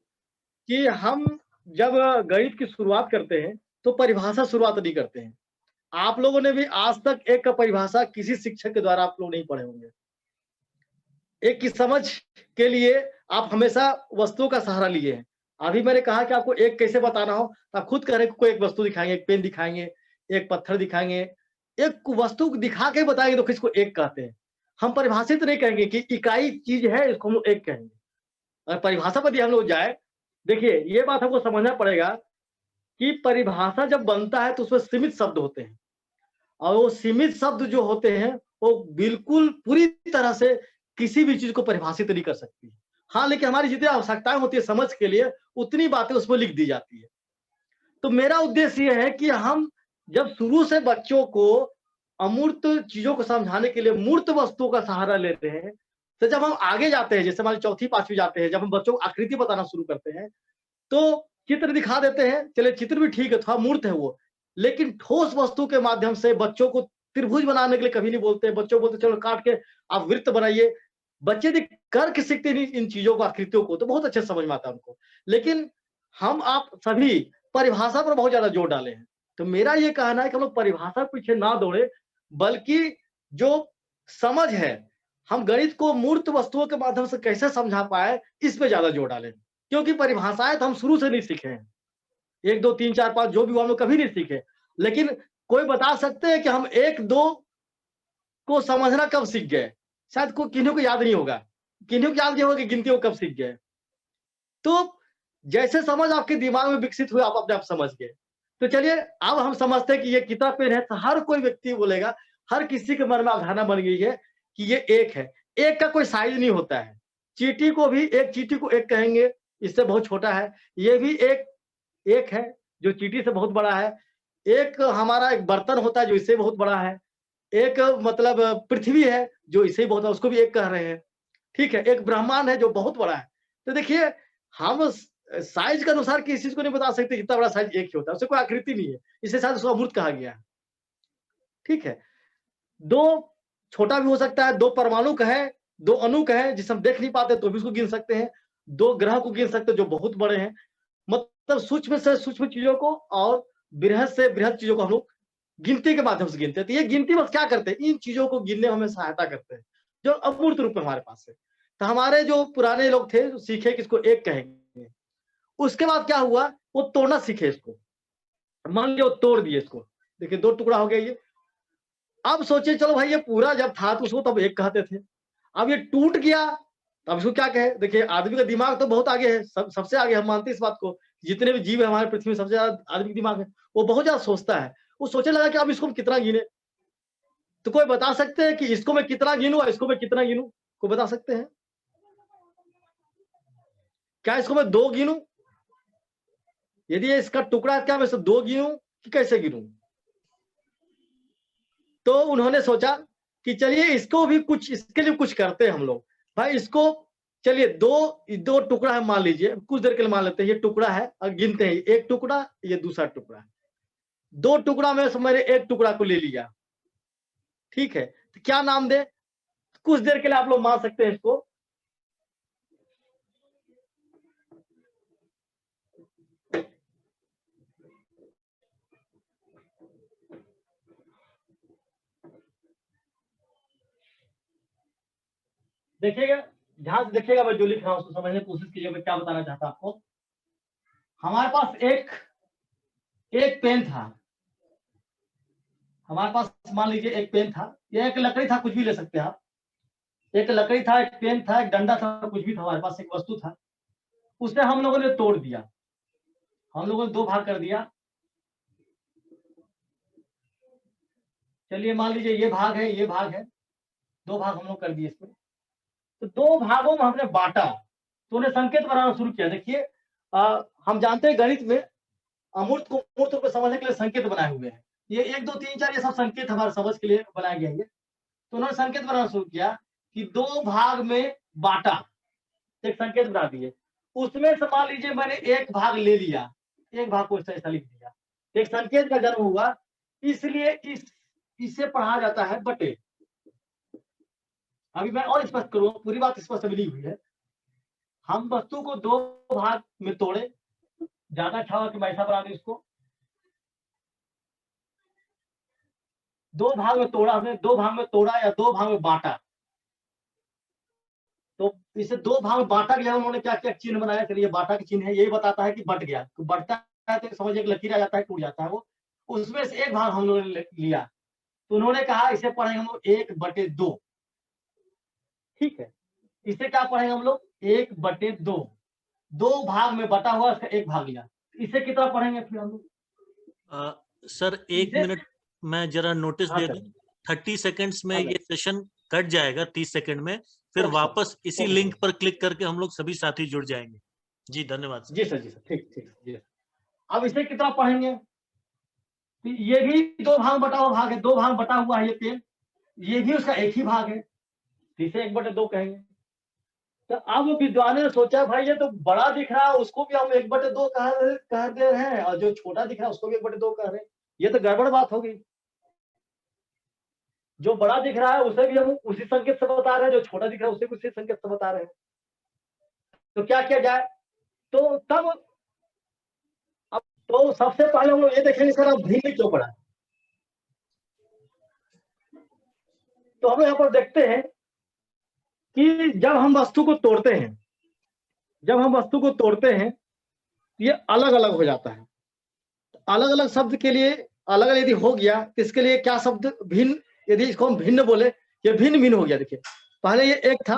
कि हम जब गणित की शुरुआत करते हैं तो परिभाषा शुरुआत नहीं करते हैं। आप लोगों ने भी आज तक एक का परिभाषा किसी शिक्षक के द्वारा आप लोग नहीं पढ़े होंगे। एक की समझ के लिए आप हमेशा वस्तुओं का सहारा लिए हैं। अभी मैंने कहा कि आपको एक कैसे बताना हो, आप खुद कह रहे हैं कोई एक वस्तु दिखाएंगे, एक पेन दिखाएंगे, एक पत्थर दिखाएंगे, एक वस्तु दिखा के बताएंगे तो किसको एक कहते हैं। हम परिभाषित नहीं कहेंगे कि इकाई चीज है, इसको हम लोग एक कहेंगे। अगर परिभाषा पर हम लोग जाए, देखिए ये बात हमको समझना पड़ेगा कि परिभाषा जब बनता है तो उसमें सीमित शब्द होते हैं, और वो सीमित शब्द जो होते हैं वो बिल्कुल पूरी तरह से किसी भी चीज को परिभाषित नहीं कर सकती। हाँ, लेकिन हमारी जितनी आवश्यकताएं होती है समझ के लिए, उतनी बातें उसमें लिख दी जाती है। तो मेरा उद्देश्य ये है कि हम जब शुरू से बच्चों को अमूर्त चीजों को समझाने के लिए मूर्त वस्तुओं का सहारा लेते हैं, तो जब हम आगे जाते हैं, जैसे हमारी चौथी पांचवी जाते हैं, जब हम बच्चों को आकृति बताना शुरू करते हैं, तो चित्र दिखा देते हैं। चलिए चित्र भी ठीक है, थोड़ा मूर्त है वो, लेकिन ठोस वस्तु के माध्यम से बच्चों को त्रिभुज बनाने के लिए कभी नहीं बोलते। बच्चों बोलते चलो काट के आप वृत्त बनाइए। बच्चे यदि करके सीखते नहीं इन चीजों को, आकृतियों को, तो बहुत अच्छे समझ में आता है उनको। लेकिन हम आप सभी परिभाषा पर बहुत ज्यादा जोर डाले हैं। तो मेरा ये कहना है कि हम लोग परिभाषा के पीछे ना दौड़े, बल्कि जो समझ है, हम गणित को मूर्त वस्तुओं के माध्यम से कैसे समझा पाए, इस पे ज्यादा जोर डालें। क्योंकि परिभाषाएं तो हम शुरू से नहीं सीखे हैं, 1 2 3 4 5 जो भी हम लोग कभी नहीं सीखे। लेकिन कोई बता सकते हैं कि हम 1 2 को समझना कब सीख गए? शायद को किन्हीं को याद नहीं होगा, किन्हीं को याद नहीं होगा कि गिनती को कब सीख गए। तो जैसे समझ आपके दिमाग में विकसित हुए, आप अपने आप समझ गए। तो चलिए अब हम समझते हैं कि ये कितना पेन है, तो हर कोई व्यक्ति बोलेगा, हर किसी के मन में अवधारणा बन गई है कि ये एक है। एक का कोई साइज नहीं होता है। चींटी को भी एक चींटी को एक कहेंगे, इससे बहुत छोटा है। ये भी एक है जो चींटी से बहुत बड़ा है। एक हमारा एक बर्तन होता है जो इससे बहुत बड़ा है। एक मतलब पृथ्वी है जो इससे बहुत, उसको भी एक कह रहे हैं। ठीक है, एक ब्रह्मांड है जो बहुत बड़ा है। तो देखिए हम साइज के अनुसार किसी चीज को नहीं बता सकते कितना बड़ा साइज एक ही होता है, उससे कोई आकृति नहीं है, इससे शायद उसको अमूर्त कहा गया है। ठीक है, 2 छोटा भी हो सकता है, 2 परमाणु कहे, 2 अणु कहे जिसे हम देख नहीं पाते तो भी उसको गिन सकते हैं, 2 ग्रह को गिन सकते हैं जो बहुत बड़े हैं। मतलब सूक्ष्म से सूक्ष्म चीजों को और बृहद से बृहद चीजों को हम लोग गिनती के माध्यम से गिनते हैं। तो ये गिनती बस क्या करते हैं, इन चीजों को गिनने में हमें सहायता करते हैं जो अमूर्त रूप में हमारे पास है। तो हमारे जो पुराने लोग थे जो सीखे कि इसको एक कहेंगे, उसके बाद क्या हुआ, वो तोड़ना सीखे इसको। मान लिया तोड़ दिए इसको, देखिए 2 टुकड़ा हो गया ये। अब सोचिए चलो भाई ये पूरा जब था तो उसको तब एक कहते थे, अब ये टूट गया तो अब इसको क्या कहे। देखिए आदमी का दिमाग तो बहुत आगे है, सबसे आगे, हम मानते हैं इस बात को। जितने भी जीव है हमारे पृथ्वी में सबसे ज्यादा आदमी का दिमाग है, वो बहुत ज्यादा सोचता है। वो सोचने लगा कि अब इसको हम कितना गिने। तो कोई बता सकते हैं कि इसको मैं कितना गिनूं और इसको मैं कितना गिनूं? कोई बता सकते हैं? क्या इसको मैं 2 गिनूं? यदि इसका टुकड़ा, क्या मैं इसे 2 गिनूं कि कैसे गिनूं? तो उन्होंने सोचा कि चलिए इसको भी कुछ, इसके लिए कुछ करते हैं हम लोग। भाई इसको चलिए 2 टुकड़ा है मान लीजिए, कुछ देर के लिए मान लेते हैं ये टुकड़ा है और गिनते हैं, एक टुकड़ा ये दूसरा टुकड़ा है। 2 टुकड़ा में से मैंने एक टुकड़ा को ले लिया। ठीक है, तो क्या नाम दे? कुछ देर के लिए आप लोग मान सकते हैं इसको। देखिएगा, ध्यान से देखिएगा, मैं जो लिख रहा हूं उसको समझने की कोशिश कीजिए मैं क्या बताना चाहता हूं आपको। हमारे पास एक पेन था, हमारे पास मान लीजिए एक पेन था, ये एक लकड़ी था, कुछ भी ले सकते हैं आप। एक लकड़ी था, एक पेन था, एक डंडा था, कुछ भी था, हमारे पास एक वस्तु था। उसे हम लोगों ने तोड़ दिया, हम लोगों ने 2 भाग कर दिया। चलिए मान लीजिए ये भाग है, ये भाग है, 2 भाग हम लोग कर दिए इसमें। तो 2 भागों में हमने बांटा, तो उन्हें संकेत बनाना शुरू किया। देखिए हम जानते हैं गणित में अमूर्त को मूर्त को समझने के लिए संकेत बनाए हुए हैं। ये 1 2 3 4 ये सब संकेत हमारे समझ के लिए बनाए गए हैं। तो उन्होंने संकेत बनाना शुरू किया कि 2 भाग में बांटा, एक संकेत बना दिए। उसमें से मान लीजिए मैंने एक भाग ले लिया, एक भाग को ऐसा लिख दिया, एक संकेत का जन्म हुआ। इसलिए इसे पढ़ा जाता है बटे। अभी मैं और स्पष्ट करूँ, पूरी बात स्पष्ट अभी नहीं हुई है। हम वस्तु को 2 भाग में तोड़े, ज्यादा अच्छा होगा कि मैं ऐसा बना दूं इसको। दो भाग में तोड़ा, हमने दो भाग में तोड़ा या दो भाग में बांटा, तो इसे दो भाग में बांटा गया, उन्होंने क्या क्या चिन्ह बनाया, चलिए बांटा के चिन्ह है, यही बताता है कि बट गया, तो बढ़ता है तो समझिए एक लकीर आ जाता है, टूट जाता है वो, उसमें से एक भाग हम लोगों ने लिया, तो उन्होंने कहा इसे पढ़ेंगे हम लोग 1/2, ठीक है, इसे क्या पढ़ेंगे हम लोग 1/2, दो भाग में बटा हुआ इसका एक भाग लिया, इसे कितना पढ़ेंगे फिर हम लोग? सर 1 मिनट मैं जरा नोटिस दे दूं, 30 सेकंड्स में ये सेशन कट जाएगा, 30 सेकंड में, फिर वापस इसी लिंक पर क्लिक करके हम लोग सभी साथी जुड़ जाएंगे। जी धन्यवाद सर। जी सर, जी सर, ठीक ठीक जी। अब इसे कितना पढ़ेंगे? तो ये भी दो भाग बटा हुआ भाग है, दो भाग बटा हुआ है ये पेन, ये भी उसका एक ही भाग है, इसे 1/2 कहेंगे। तो अब विद्वान ने सोचा भाई ये तो बड़ा दिख रहा है, उसको भी हम 1/2 कह दे रहे हैं, और जो छोटा दिख रहा है उसको भी 1/2 कह रहे हैं, ये तो गड़बड़ बात हो गई। जो बड़ा दिख रहा है उसे भी हम उसी संकेत से बता रहे हैं, जो छोटा दिख रहा है उसे भी उसी संकेत से बता रहे हैं, तो क्या किया जाए? तो तब अब तो सबसे पहले हम लोग ये देखेंगे सर अब भिन्न क्यों पड़ा, तो हम यहाँ पर देखते हैं कि जब हम वस्तु को तोड़ते हैं, जब हम वस्तु को तोड़ते हैं ये अलग अलग हो जाता है, अलग अलग शब्द के लिए अलग अलग यदि हो गया तो इसके लिए क्या शब्द भिन्न, यदि इसको हम भिन्न बोले, ये भिन्न भिन्न हो गया। देखिए पहले ये एक था,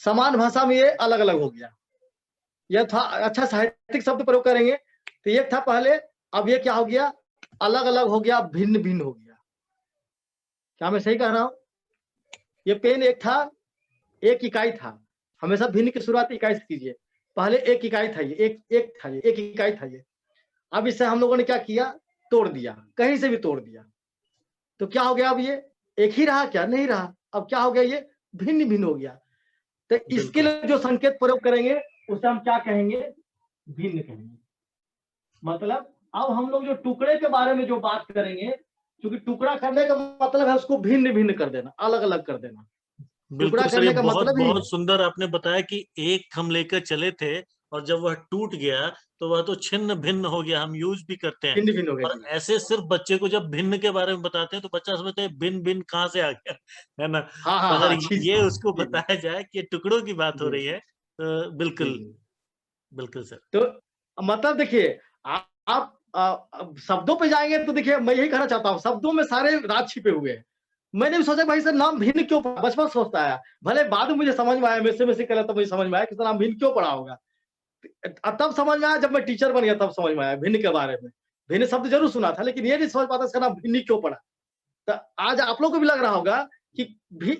समान भाषा में ये अलग अलग हो गया, यह था, अच्छा साहित्यिक शब्द प्रयोग करेंगे तो ये था पहले, अब ये क्या हो गया, अलग अलग हो गया, भिन्न भिन्न हो गया। क्या मैं सही कह रहा हूं? ये पेन एक था, एक इकाई था, हमेशा भिन्न की शुरुआत इकाई से कीजिए, पहले एक इकाई था ये, एक था ये, एक इकाई था ये, अब इसे हम लोगों ने क्या किया, तोड़ दिया, कहीं से भी तोड़ दिया, तो क्या हो गया, अब ये एक ही रहा क्या, नहीं रहा, अब क्या हो गया, ये भिन्न भिन्न हो गया। तो इसके लिए जो संकेत प्रयोग करेंगे उसे हम क्या कहेंगे, भिन्न कहेंगे। मतलब अब हम लोग जो टुकड़े के बारे में जो बात करेंगे, क्योंकि टुकड़ा करने का मतलब है उसको भिन्न भिन्न कर देना, अलग अलग कर देना। बिल्कुल सर, ये बहुत सुंदर आपने बताया कि एक हम लेकर चले थे और जब वह टूट गया तो वह तो छिन्न भिन्न हो गया, हम यूज भी करते हैं, भिन्न भिन्न हो गया। और ऐसे सिर्फ बच्चे को जब भिन्न के बारे में बताते हैं तो बच्चा समझते हैं भिन्न भिन्न कहाँ से आ गया, है ना। हाँ, अगर ये उसको बताया जाए कि टुकड़ों की बात हो रही है तो बिल्कुल बिल्कुल सर। तो मतलब देखिए आप शब्दों पे जाएंगे तो देखिए मैं यही कहना चाहता हूँ, शब्दों में सारे राज छिपे हुए हैं। मैंने भी सोचा भाई सर नाम भिन्न क्यों पड़ा, बचपन सोचता है, भले बाद में मुझे समझ में आया, मैं कर तब मुझे समझ में आया कि नाम भिन्न क्यों पड़ा होगा, तब समझ में आया जब मैं टीचर बन गया, तब समझ में आया भिन्न के बारे में। भिन्न शब्द जरूर सुना था लेकिन ये नहीं समझ पाता इसका नाम भिन्न क्यों पड़ा। तो आज आप लोग को भी लग रहा होगा कि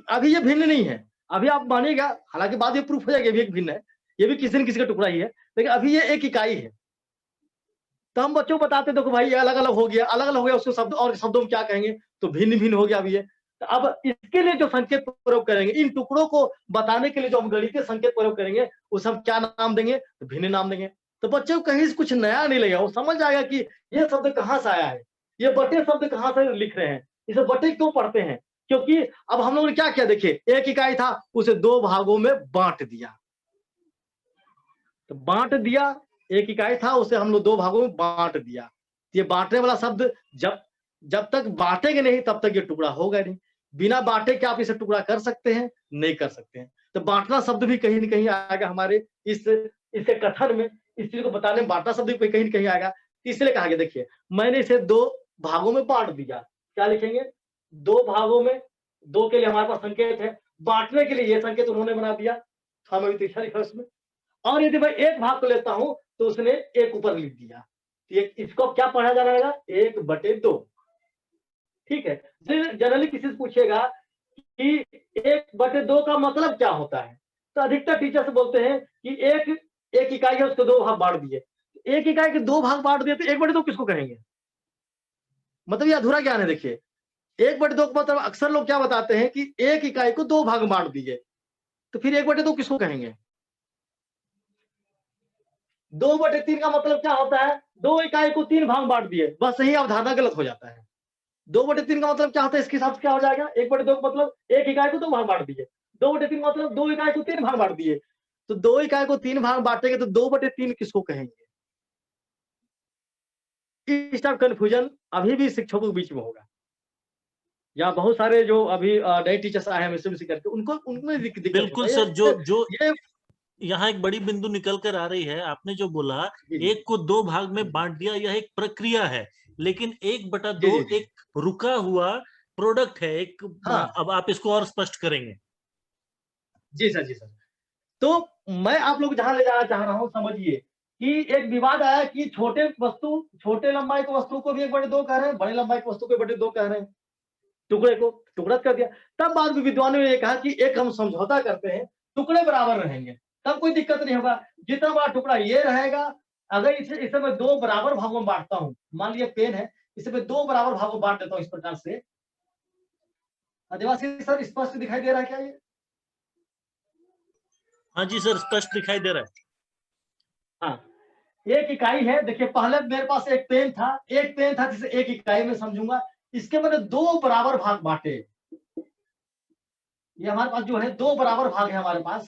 अभी ये भिन्न नहीं है, अभी आप मानिएगा, हालांकि बाद में प्रूफ हो जाएगा ये भी भिन्न है, ये भी किसी न किसी का टुकड़ा ही है, लेकिन अभी ये एक इकाई है। तो हम बच्चों को बताते देखो भाई ये अलग अलग हो गया, अलग अलग हो गया, उसको शब्द और शब्दों में क्या कहेंगे, तो भिन्न भिन्न हो गया अभी ये। तो अब इसके लिए जो संकेत प्रयोग करेंगे, इन टुकड़ों को बताने के लिए जो हम गणितीय संकेत प्रयोग करेंगे उसे हम क्या नाम देंगे, तो भिन्न नाम देंगे। तो बच्चों को कहीं से कुछ नया नहीं लगेगा, वो समझ जाएगा कि ये शब्द कहाँ से आया है, ये बटे शब्द कहाँ से लिख रहे हैं, इसे बटे क्यों पढ़ते हैं, क्योंकि अब हम लोगों ने क्या किया, देखिए एक इकाई था उसे दो भागों में बांट दिया, तो बांट दिया, एक इकाई था उसे हम लोग दो भागों में बांट दिया। ये बांटने वाला शब्द जब तक बांटेंगे नहीं तब तक ये टुकड़ा होगा नहीं, बिना बांटे क्या आप इसे टुकड़ा कर सकते हैं, नहीं कर सकते हैं। तो बांटना शब्द भी कहीं न कहीं आएगा हमारे इसके कथन में, इस चीज को बताने में बांटना शब्द भी कहीं न कहीं आएगा। इसलिए कहा गया, देखिए मैंने इसे दो भागों में बांट दिया, क्या लिखेंगे, दो भागों में, दो के लिए हमारे पास संकेत है, बांटने के लिए ये संकेत उन्होंने बना दिया, हमें भी लिखा उसमें। और यदि मैं एक भाग को लेता हूं तो उसने एक ऊपर लिख दिया, इसको क्या पढ़ा जा रहेगा, 1/2, ठीक है। जनरली किसी से पूछेगा कि 1/2 का मतलब क्या होता है, तो अधिकतर टीचर से बोलते हैं कि एक इकाई है उसको दो भाग बांट दिए, एक इकाई के दो भाग बांट दिए तो 1/2 किसको कहेंगे, मतलब ये अधूरा ज्ञान है। देखिए 1/2 का मतलब अक्सर लोग क्या बताते हैं कि एक इकाई को दो भाग बांट दिए, तो फिर 1/2 किसको कहेंगे। 2/3 का मतलब क्या होता है, दो इकाई को तीन भाग बांट दिए, बस यही अवधारणा गलत हो जाता है। 2/3 का मतलब क्या होता है, इसके हिसाब से क्या हो जाएगा, 1/2 का मतलब एक इकाई को दो भाग बांट दिए, 2/3 का मतलब दो इकाई को तीन भाग बांट दिए, तो दो इकाई को तीन भाग बांटेंगे तो 2/3 किसको कहेंगे। इस टाइप कंफ्यूजन अभी भी शिक्षकों के बीच में होगा। या बहुत सारे जो अभी नए टीचर्स आए हैं मिसमिस करके, उनको उनमें दिक्कत बिल्कुल होता है। सर, जो ये यहाँ एक बड़ी बिंदु निकल कर आ रही है, आपने जो बोला जी, एक को 2 भाग में बांट दिया, यह एक प्रक्रिया है, लेकिन 1/2 जी, जी, एक रुका हुआ प्रोडक्ट है, एक हाँ, अब आप इसको और स्पष्ट करेंगे। जी सर, जी सर। तो मैं आप लोग जहाँ ले जाना चाह रहा हूँ, समझिए कि एक विवाद आया कि छोटे लंबाई की वस्तु को भी 1/2 कह रहे हैं, बड़े लंबाई की वस्तु को 1/2 कह रहे हैं। टुकड़े को टुकड़ा कर दिया। तब बाद में विद्वानों ने ये कहा कि एक हम समझौता करते हैं, टुकड़े बराबर रहेंगे, तब कोई दिक्कत नहीं होगा। जितना बड़ा टुकड़ा ये रहेगा, अगर इसे मैं 2 बराबर भागों में बाँटता हूँ, मान लीजिए पेन है, इसे मैं 2 बराबर भागों में बाँट देता हूँ इस प्रकार से। आदिवासी सर स्पष्ट दिखाई दे रहा है क्या ये? हाँ जी सर, स्पष्ट दिखाई दे रहा है। हाँ, एक इकाई है, देखिए पहले मेरे पास एक पेन था जिसे एक इकाई में समझूंगा, इसके मैंने 2 बराबर भाग बाँटे। ये हमारे पास जो है 2 बराबर भाग है हमारे पास।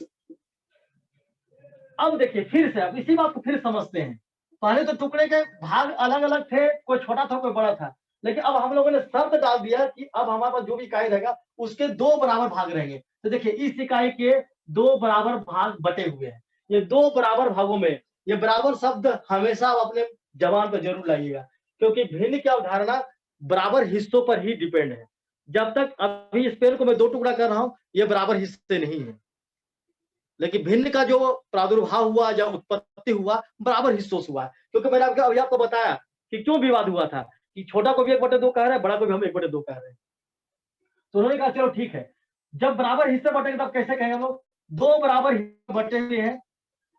अब देखिए फिर से, अब इसी बात को फिर समझते हैं। पहले तो टुकड़े के भाग अलग-अलग थे, कोई छोटा था, कोई बड़ा था। लेकिन अब हम लोगों ने शर्त डाल दिया कि अब हमारे पास जो भी इकाई रहेगा, उसके 2 बराबर भाग रहेंगे। तो देखिए इस इकाई के 2 बराबर भाग बटे हुए हैं। ये 2 बराबर भागों में, ये बराबर शब्द हमेशा आप अपने ज़बान पे ज़रूर लाइएगा, क्योंकि भिन्न की अवधारणा बराबर हिस्सों पर ही डिपेंड है। जब तक अभी इस पेन को मैं 2 टुकड़ा कर रहा हूँ, ये बराबर हिस्से नहीं है। लेकिन भिन्न का जो प्रादुर्भाव हुआ या उत्पत्ति हुआ, बराबर हिस्सों से हुआ है। क्योंकि मैंने अभी आपको बताया कि क्यों विवाद हुआ था, कि छोटा को भी 1/2 कह रहे हैं, बड़ा को भी हम 1/2 कह रहे हैं। तो उन्होंने कहा चलो ठीक है, जब बराबर हिस्से बटेंगे तब कैसे कहेंगे हम लोग? 2 बराबर हिस्से बटे हुए हैं,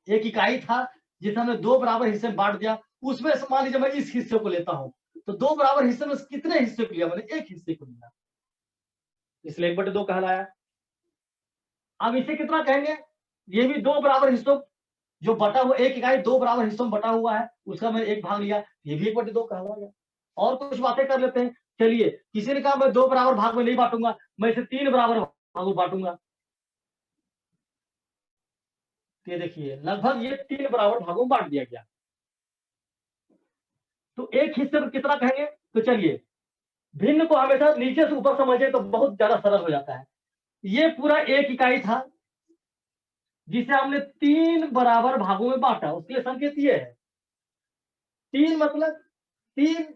एक इकाई था जिसे हमने 2 बराबर हिस्से में बाँट दिया, उसमें से मान लीजिए मैं इस हिस्से को लेता हूँ, तो 2 बराबर हिस्से में से कितने हिस्से को लिया मैंने? 1 हिस्से को लिया, इसलिए 1/2 कहलाया। अब इसे कितना कहेंगे? ये भी 2 बराबर हिस्सों, जो बटा हुआ एक इकाई 2 बराबर हिस्सों में बटा हुआ है, उसका मैंने 1 भाग लिया, ये भी 1/2 कहलाएगा। और कुछ बातें कर लेते हैं। चलिए, किसी ने कहा मैं 2 बराबर भाग में नहीं बाँटूँगा, मैं इसे 3 बराबर भागों में बाँटूँगा। ये देखिए, लगभग ये 3 बराबर भागों में बाँट दिया गया। तो एक हिस्से में कितना कहेंगे? तो चलिए, भिन्न को हमेशा नीचे से ऊपर समझिए तो बहुत ज़्यादा सरल हो जाता है। ये पूरा एक इकाई था, जिसे हमने 3 बराबर भागों में बाँटा, उसके लिए संकेत ये है। 3 मतलब 3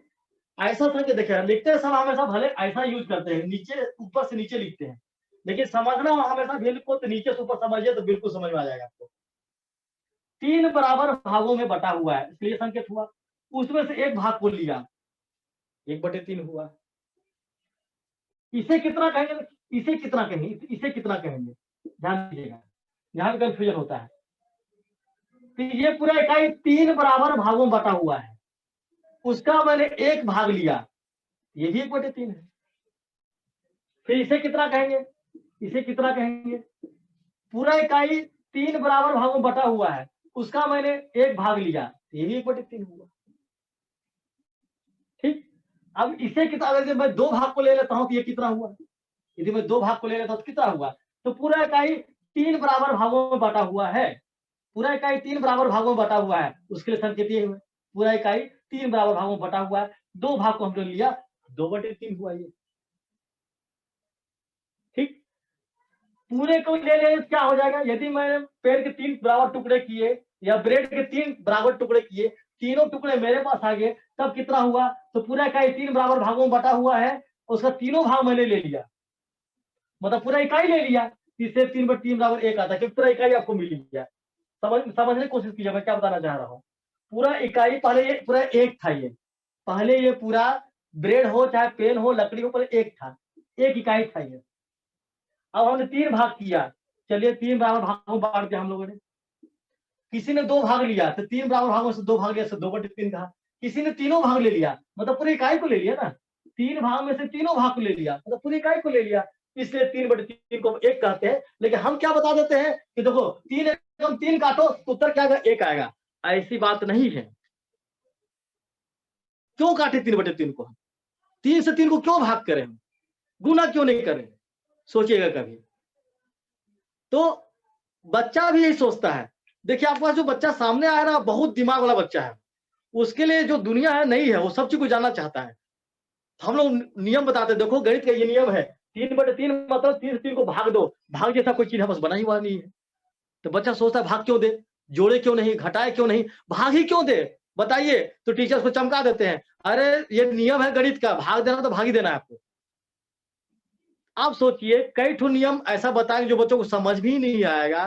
ऐसा संकेत, देखिए लिखते समय हमेशा भले ऐसा यूज़ करते हैं, नीचे ऊपर से नीचे लिखते हैं, लेकिन समझना हमेशा भिन्न को तो नीचे से ऊपर समझिए तो बिल्कुल समझ में आ जाएगा आपको। 3 बराबर भागों में बटा हुआ है, इसलिए संकेत हुआ। उसमें से एक भाग को लिया, 1/3 हुआ। इसे कितना कहेंगे? इसे कितना कहेंगे? इसे कितना कहेंगे? ध्यान दीजिएगा, यहाँ पे कन्फ्यूजन होता है। तो ये पूरा इकाई 3 बराबर भागों में बटा हुआ है, उसका मैंने एक भाग लिया, ये भी 1/3 है। फिर इसे कितना कहेंगे? इसे कितना कहेंगे? पूरा इकाई 3 बराबर भागों में बटा हुआ है, उसका मैंने एक भाग लिया, ये भी 1/3 हुआ। ठीक, अब इसे कितना, अगर मैं 2 भाग को ले लेता हूँ तो ये कितना हुआ? यदि मैं 2 भाग को ले लेता हूँ तो कितना हुआ? तो पूरा इकाई 3 बराबर भागों में बटा हुआ है, पूरा इकाई 3 बराबर भागों में बटा हुआ है, उसके लिए संकेत ये हुआ, पूरा इकाई 3 बराबर भागों में बटा हुआ है, 2 भाग को हमने लिया, 2/3 हुआ ये। ठीक, पूरे को ले ले क्या हो जाएगा? यदि मैंने पेड़ के 3 बराबर टुकड़े किए या ब्रेड के 3 बराबर टुकड़े किए, तीनों टुकड़े मेरे पास आ गए, तब कितना हुआ? तो पूरा इकाई 3 बराबर भागों में बटा हुआ है, उसका तीनों भाग मैंने ले लिया, मतलब पूरा इकाई ले लिया। इससे 3/3 बराबर 1 आता है, क्योंकि पूरा इकाई आपको मिल गया। समझने की कोशिश कीजिए मैं क्या बताना चाह रहा हूँ। पूरा इकाई, पहले ये पूरा एक था, ये पहले ये पूरा ब्रेड हो चाहे पेन हो लकड़ी हो, पहले एक था, एक इकाई था ये। अब हमने 3 भाग किया, चलिए 3 बराबर भागों में बांट दिया हम लोगों ने। किसी ने 2 भाग लिया तो 3 बराबर भागों से 2 भाग लिया, 2/3 कहा। किसी ने तीनों भाग ले लिया, मतलब पूरी इकाई को ले लिया ना, 3 भाग में से तीनों भाग को ले लिया, मतलब पूरी इकाई को ले लिया, इसलिए 3/3 को 1 कहते हैं। लेकिन हम क्या बता देते हैं कि देखो 3 काटो तो उत्तर क्या आएगा? 1 आएगा। ऐसी बात नहीं है। क्यों काटे 3/3 को? 3 से 3 को क्यों भाग करें? गुना क्यों नहीं करें? सोचिएगा कभी। तो बच्चा भी यही सोचता है। देखिए आपके पास जो बच्चा सामने आया ना, बहुत दिमाग वाला बच्चा है, उसके लिए जो दुनिया है नई है, वो सब चीज को जानना चाहता है। तो हम लोग नियम बताते, देखो गणित का ये नियम है, 3/3 मतलब 3 से 3 को भाग दो, भाग जैसा कोई चीज बस बना ही हुआ नहीं है। तो बच्चा सोचता है भाग क्यों दे, जोड़े क्यों नहीं, घटाए क्यों नहीं, भाग ही क्यों दे, बताइए। तो टीचर्स को चमका देते हैं, अरे ये नियम है गणित का, भाग देना तो भाग ही देना है आपको। आप सोचिए कई ठो नियम ऐसा बताएंगे जो बच्चों को समझ भी नहीं आएगा,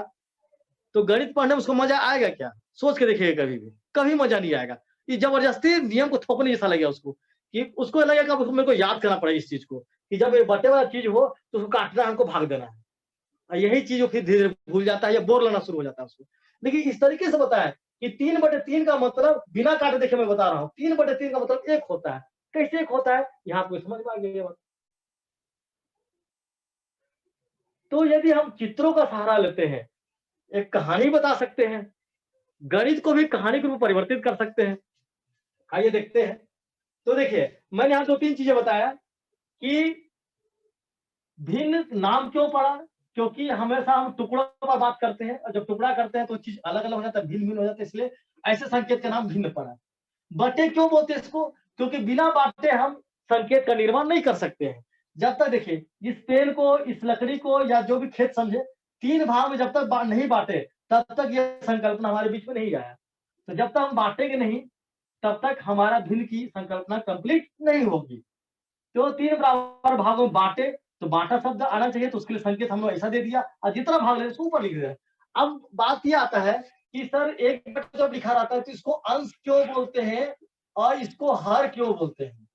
तो गणित पढ़ने में उसको मजा आएगा क्या? सोच के देखिएगा, कभी भी कभी मजा नहीं आएगा। ये जबरदस्ती नियम को थोपने जैसा लगेगा उसको, कि उसको लगेगा मेरे को याद करना पड़ेगा इस चीज को, कि जब ये बटे वाला चीज हो तो उसको काटना है, हमको भाग देना है। और यही चीज फिर धीरे धीरे भूल जाता है या बोर लगना शुरू हो जाता है उसको। देखिए इस तरीके से बताया कि 3/3 का मतलब बिना काटे, देखिए मैं बता रहा हूँ, 3/3 का मतलब 1 होता है। कैसे 1 होता है, यहाँ आपको समझ में आ गई बात। तो यदि हम चित्रों का सहारा लेते हैं, एक कहानी बता सकते हैं, गणित को भी कहानी के रूप में परिवर्तित कर सकते हैं। आइए देखते हैं। तो देखिए मैंने यहाँ 2-3 चीजें बताया कि भिन्न नाम क्यों पड़ा, क्योंकि हमेशा हम टुकड़ों पर बात करते हैं, और जब टुकड़ा करते हैं तो चीज अलग अलग हो जाता है, भिन्न भिन्न हो जाता है, इसलिए ऐसे संकेत का नाम भिन्न पड़ा। बटे क्यों बोलते हैं इसको, क्योंकि बिना बांटे हम संकेत का निर्माण नहीं कर सकते हैं। जब तक देखिए इस पेन को, इस लकड़ी को, या जो भी खेत समझे, 3 भाग में जब तक नहीं बांटे तब तक यह संकल्पना हमारे बीच में नहीं आया। तो जब तक हम बांटेंगे नहीं तब तक हमारा भिन्न की संकल्पना कंप्लीट नहीं होगी। तो 3 बराबर भागों में बांटे, तो बांटा शब्द आना चाहिए, तो उसके लिए संकेत हम लोग ऐसा दे दिया, और जितना भाग ले उसको ऊपर लिख दिया। अब बात यह आता है कि सर एक जब लिखा रहता है तो इसको अंश क्यों बोलते हैं और इसको हर क्यों बोलते हैं?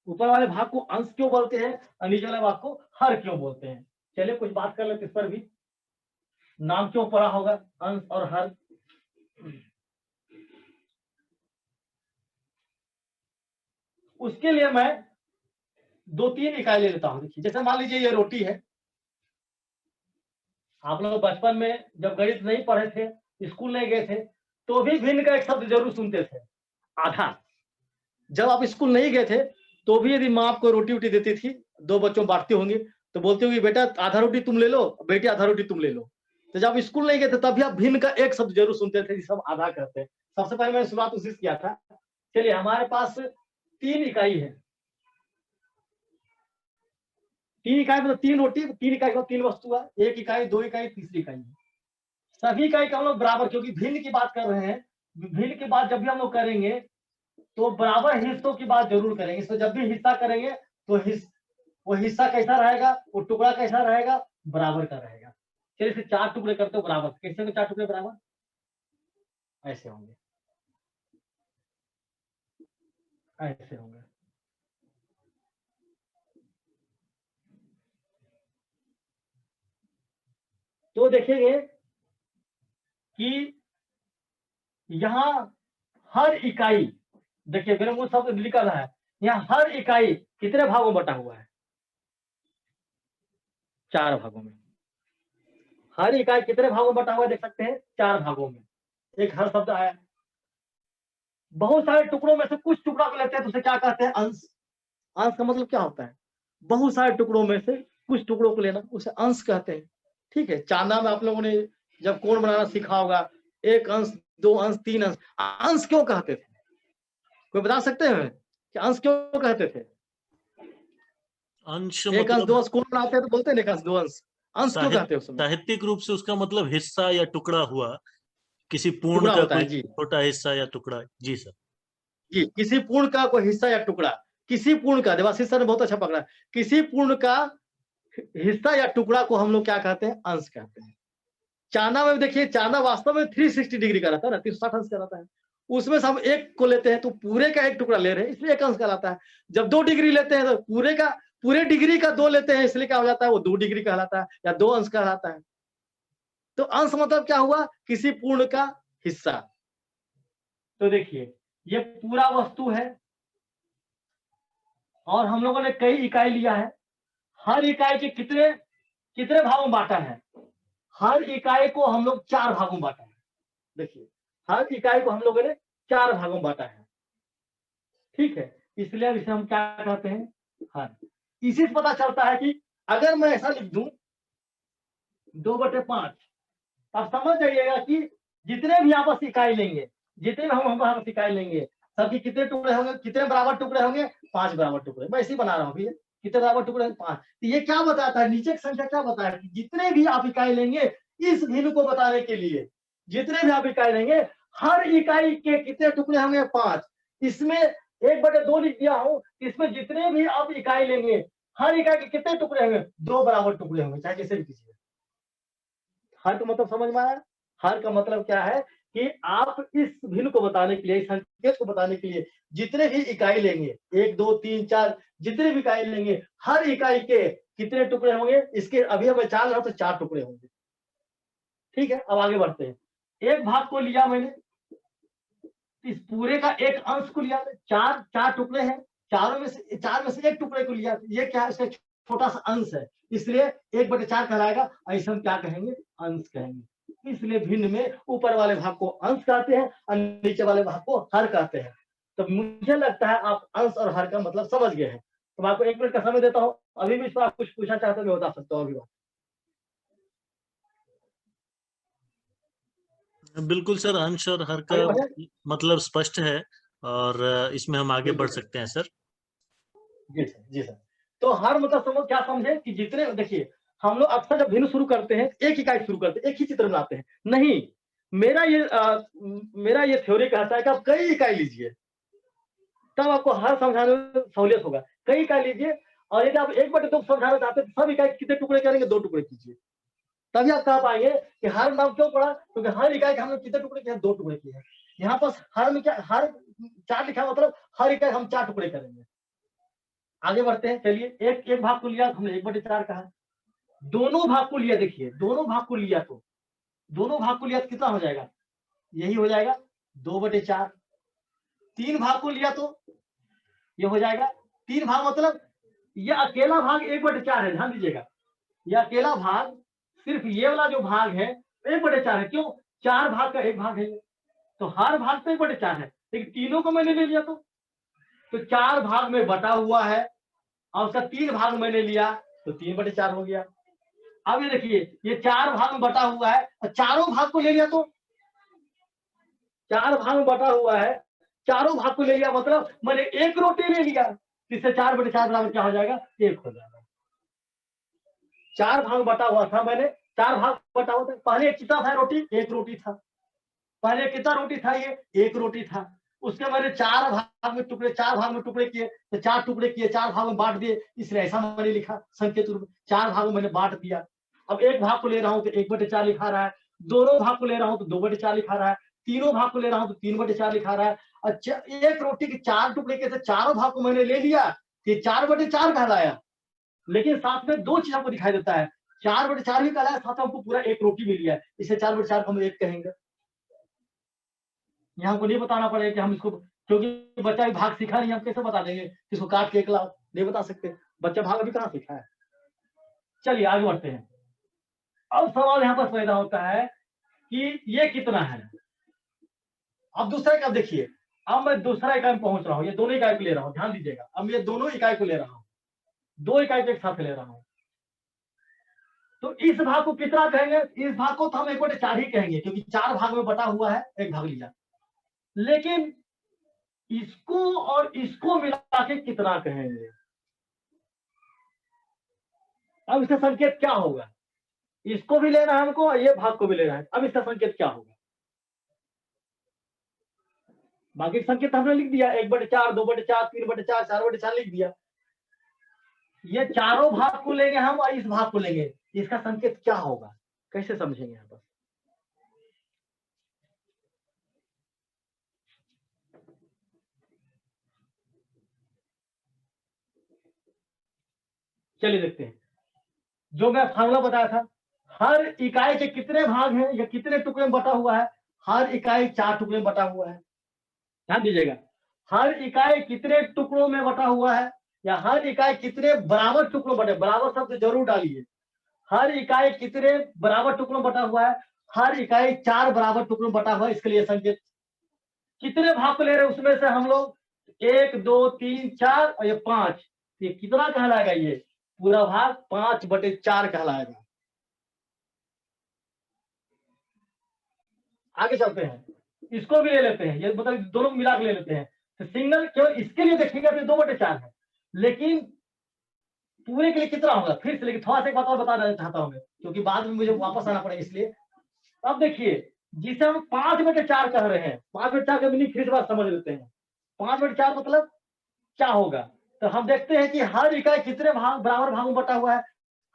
ऊपर वाले भाग को अंश क्यों बोलते हैं और नीचे वाले भाग को हर क्यों बोलते हैं? चलिए कुछ बात कर लेते इस पर भी। नाम क्यों पड़ा होगा अंश और हर? उसके लिए मैं 2-3 इकाई ले लेता हूं। देखिए जैसे मान लीजिए ये रोटी है। आप लोग बचपन में जब गणित नहीं पढ़े थे, स्कूल नहीं गए थे, तो भी भिन्न का एक शब्द जरूर सुनते थे, आधा। जब आप स्कूल नहीं गए थे तो भी यदि माँ आपको रोटी वोटी देती थी, 2 बच्चों में बांटती होंगी, तो बोलती होगी बेटा आधा रोटी तुम ले लो, बेटी आधा रोटी तुम ले लो। तो जब स्कूल नहीं गए थे तब भी आप भिन्न का एक शब्द जरूर सुनते थे, जिसे हम आधा कहते हैं। सबसे पहले मैंने शुरुआत उसी से किया था। चलिए हमारे पास 3 इकाई है। 3 इकाई मतलब 3 रोटी, 3 इकाई मतलब 3 वस्तु है, 1 इकाई, 2 इकाई, तीसरी इकाई है। सभी इकाई का हम लोग बराबर, क्योंकि भिन्न की बात कर रहे हैं, भिन्न की बात जब भी हम लोग करेंगे तो बराबर हिस्सों की बात जरूर करेंगे। तो जब भी हिस्सा करेंगे तो वो हिस्सा कैसा रहेगा, वो टुकड़ा कैसा रहेगा, बराबर का रहेगा। चलिए इसे 4 टुकड़े करते हो बराबर। कैसे होंगे 4 टुकड़े बराबर? ऐसे होंगे, ऐसे होंगे। तो देखेंगे कि यहाँ हर इकाई, देखिए मेरे मुंह शब्द लिखा है, यहाँ हर इकाई कितने भागों में बटा हुआ है? 4 भागों में। हर इकाई कितने भागों में बटा हुआ है देख सकते हैं? 4 भागों में। एक हर शब्द आया। बहुत सारे टुकड़ों में से कुछ टुकड़ा को लेते हैं तो उसे क्या कहते हैं? अंश। अंश का मतलब क्या होता है? बहुत सारे टुकड़ों में से कुछ टुकड़ों को लेना, उसे अंश कहते हैं। ठीक है। चांदा में आप लोगों ने जब कोण बनाना सीखा होगा, 1 अंश, 2 अंश, 3 अंश। अंश क्यों कहते थे? कोई बता सकते हैं कि अंश क्यों कहते थे? अंश 1 अंश, 2 अंश कोण बनाते हैं तो बोलते हैं 1 अंश, 2 अंश। अंश क्यों कहते हैं उस समय? साहित्यिक रूप से उसका मतलब हिस्सा या टुकड़ा हुआ, किसी पूर्ण का कोई छोटा हिस्सा या टुकड़ा। जी सर। जी, किसी पूर्ण का कोई हिस्सा या टुकड़ा, किसी पूर्ण का, देवाशीष सर ने बहुत अच्छा पकड़ा, किसी पूर्ण का हिस्सा या टुकड़ा को हम लोग क्या कहते हैं? अंश कहते हैं। चांदा में देखिए, चांदा वास्तव में 360 डिग्री का रहता है ना, 360 अंश का रहता है। उसमें से हम 1 को लेते हैं तो पूरे का 1 टुकड़ा ले रहे हैं, इसलिए 1 अंश कहलाता है। जब 2 डिग्री लेते हैं तो पूरे डिग्री का 2 लेते हैं, इसलिए क्या हो जाता है? वो 2 डिग्री कहलाता है या 2 अंश कहलाता है। तो अंश मतलब क्या हुआ? किसी पूर्ण का हिस्सा। तो देखिए ये पूरा वस्तु है और हम लोगों ने कई इकाई लिया है। हर इकाई के कितने भागों में बांटा है? हर इकाई को हम लोग 4 भागों में बांटा है। देखिए हर इकाई को हम लोगों ने 4 भागों में बांटा है। ठीक है, इसलिए इसे हम क्या कहते हैं? हर। इसी से पता चलता है कि अगर मैं ऐसा लिख दूं 2/5, अब समझ जाइएगा कि जितने भी आपस इकाई लेंगे, जितने भी हम आपस इकाई लेंगे, सबके कितने टुकड़े होंगे, कितने बराबर टुकड़े होंगे, 5 बराबर टुकड़े। मैं इसी बना रहा हूँ भैया, कितने बराबर टुकड़े होंगे, 5। तो ये क्या बताता है, नीचे की संख्या क्या बताया कि जितने भी आप इकाई लेंगे इस भिन्न को बताने के लिए, जितने भी आप इकाई लेंगे हर इकाई के कितने टुकड़े होंगे, 5। इसमें 1/2 लिख दिया हूं, इसमें जितने भी आप इकाई लेंगे हर इकाई के कितने टुकड़े होंगे, 2 बराबर टुकड़े होंगे, चाहे जैसे भी कीजिए। हर का मतलब समझ में आया? हर का मतलब क्या है कि आप इस भिन्न को बताने के लिए, इस संकेत को बताने के लिए जितने भी इकाई लेंगे, 1 2 3 4 जितने भी इकाई लेंगे हर इकाई के कितने टुकड़े होंगे, इसके अभी मैं 4 रहा हूं तो 4 टुकड़े होंगे। ठीक है, अब आगे बढ़ते हैं। एक भाग को लिया मैंने, इस पूरे का एक अंश को लिया, 4 टुकड़े हैं, 4 में से एक टुकड़े को लिया, ये क्या है, इसका छोटा सा अंश है, इसलिए 1/4 कहलाएगा। ऐसे हम क्या कहेंगे, अंश कहेंगे। इसलिए भिन्न में ऊपर वाले भाग को अंश कहते हैं और नीचे वाले भाग को हर कहते हैं। तो मुझे लगता है आप अंश और हर का मतलब समझ गए हैं। तो मैं आपको 1 मिनट का समय देता हूँ, अभी भी इस पर आप कुछ पूछना चाहते हो मैं बता सकता हूँ अभी। बिल्कुल सर, अंश और हर का मतलब स्पष्ट है और इसमें हम आगे बढ़ सकते हैं सर। जी सर, जी सर। तो हर मतलब समझ क्या समझे कि जितने, देखिए हम लोग अक्सर जब भिन्न शुरू करते हैं एक इकाई शुरू करते हैं, एक ही चित्र बनाते हैं। नहीं, मेरा ये थ्योरी कहता है कि आप कई इकाई लीजिए, तब आपको हर समझाने में सहूलियत होगा। कई इकाई लीजिए, और यदि आप 1/2 समझाना चाहते हैं तो सब इकाई कितने टुकड़े करेंगे, 2 टुकड़े कीजिए, तभी आप कह पाएंगे कि हर नाम क्यों पड़ा, क्योंकि हर इकाई के हमने कितने टुकड़े किए, 2 टुकड़े किए हैं। यहाँ पर हर में क्या, हर 4 लिखा मतलब हर इकाई हम 4 टुकड़े करेंगे। आगे बढ़ते हैं, चलिए। एक भाग को लिया हमने, 1/4 कहा। दोनों भाग को लिया, देखिए दोनों भाग को लिया तो कितना हो जाएगा, यही हो जाएगा 2/4। 3 भाग को लिया तो ये हो जाएगा 3 भाग, मतलब ये अकेला भाग 1/4 है, ध्यान दीजिएगा। ये अकेला भाग, सिर्फ ये वाला जो भाग है 1/4 है। क्यों, 4 भाग का 1 भाग है, तो हर भाग तो 1/4 है, लेकिन तीनों को मैंने ले लिया तो 4 भाग में बटा हुआ है, और उसका 3 भाग मैंने लिया तो 3/4 हो गया। अब ये देखिए, ये 4 भाग में बटा हुआ है और चारों भाग को ले लिया तो 4 भाग में बटा हुआ है, चारों भाग को ले लिया, मतलब मैंने एक रोटी ले लिया, इससे 4/4 बराबर क्या हो जाएगा, 1 हो जाएगा। 4 भाग बटा हुआ था, मैंने 4 भाग बटा हुआ था। पहले कितना था रोटी, 1 रोटी था। पहले कितना रोटी था, ये 1 रोटी था। उसके मैंने 4 भाग में टुकड़े किए, तो 4 टुकड़े किए, 4 भाग में बांट दिए, इसलिए ऐसा मैंने लिखा संकेत रूप में, 4 भाग में मैंने बांट दिया। अब एक भाग को ले रहा हूं तो 1/4 लिखा रहा है, दोनों भाग को ले रहा हूं तो 2/4 लिखा रहा है, तीनों भाग को ले रहा हूं तो 3/4 लिखा रहा है। अच्छा, एक रोटी के 4 टुकड़े के, चारों भाग को मैंने ले लिया, ये 4/4 कहलाया। लेकिन साथ में 2 चीज हमको दिखाई देता है, 4/4 भी कहलाया, साथ में हमको पूरा 1 रोटी मिल गया, इसे 4/4 को हम 1 कहेंगे। यहाँ हमको नहीं बताना पड़ेगा कि हम इसको, क्योंकि बच्चा भी भाग सीखा नहीं, हम कैसे बता देंगे इसको काट के 1 लाख, नहीं बता सकते, बच्चा भाग अभी कहाँ सीखा है। चलिए आगे बढ़ते हैं। अब सवाल यहाँ पर पैदा होता है कि ये कितना है। अब दूसरा इकाई देखिए, अब मैं दूसरा इकाई में पहुंच रहा हूँ, ये दोनों इकाई को ले रहा हूँ, ध्यान दीजिएगा। अब ये दोनों इकाई को ले रहा हूँ, 2 इकाई को एक साथ ले रहा हूँ, तो इस भाग को कितना कहेंगे, इस भाग को तो हम 1/4 ही कहेंगे, क्योंकि 4 भाग में बटा हुआ है, 1 भाग लिया। लेकिन इसको और इसको मिला के कितना कहेंगे, अब इसका संकेत क्या होगा, इसको भी लेना है हमको और ये भाग को भी लेना है, अब इसका संकेत क्या होगा। बाकी संकेत हमने लिख दिया, 1/4, 2/4, 3/4, 4/4 लिख दिया। ये चारों भाग को लेंगे हम और इस भाग को लेंगे, इसका संकेत क्या होगा, कैसे समझेंगे यहाँ पर। चलिए देखते हैं, जो मैं फार्मूला बताया था, हर इकाई के कितने भाग हैं या कितने टुकड़े में बटा हुआ है, हर इकाई 4 टुकड़े में बटा हुआ है। ध्यान दीजिएगा, हर इकाई कितने टुकड़ों में बटा हुआ है, या हर इकाई कितने बराबर टुकड़ों में बटे, बराबर शब्द जरूर डालिए। हर इकाई कितने बराबर टुकड़ों में बटा हुआ है, हर इकाई 4 बराबर टुकड़ों में बटा हुआ है। इसके लिए संकेत, कितने भाग को ले रहे हैं उसमें से हम लोग, 1 2 3 4 और ये 5, ये कितना कहलाएगा, ये पूरा भाग 5/4 कहलाएगा। आगे चलते हैं, इसको भी ले लेते हैं, ये मतलब दोनों मिला के ले लेते हैं। तो सिग्नल केवल इसके लिए देखिएगा तो 2/4 है, लेकिन पूरे के लिए कितना होगा फिर से, लेकिन थोड़ा सा एक बात और बताना चाहता हूँ मैं, क्योंकि बाद में मुझे वापस आना पड़ेगा इसलिए। अब देखिए जिसे हम 5/4 कह रहे हैं, 5/4 का मीनिंग फिर से बात समझ लेते हैं। 5/4 मतलब क्या होगा, तो हम देखते हैं कि हर इकाई कितने भाग बराबर भागों बटा हुआ है,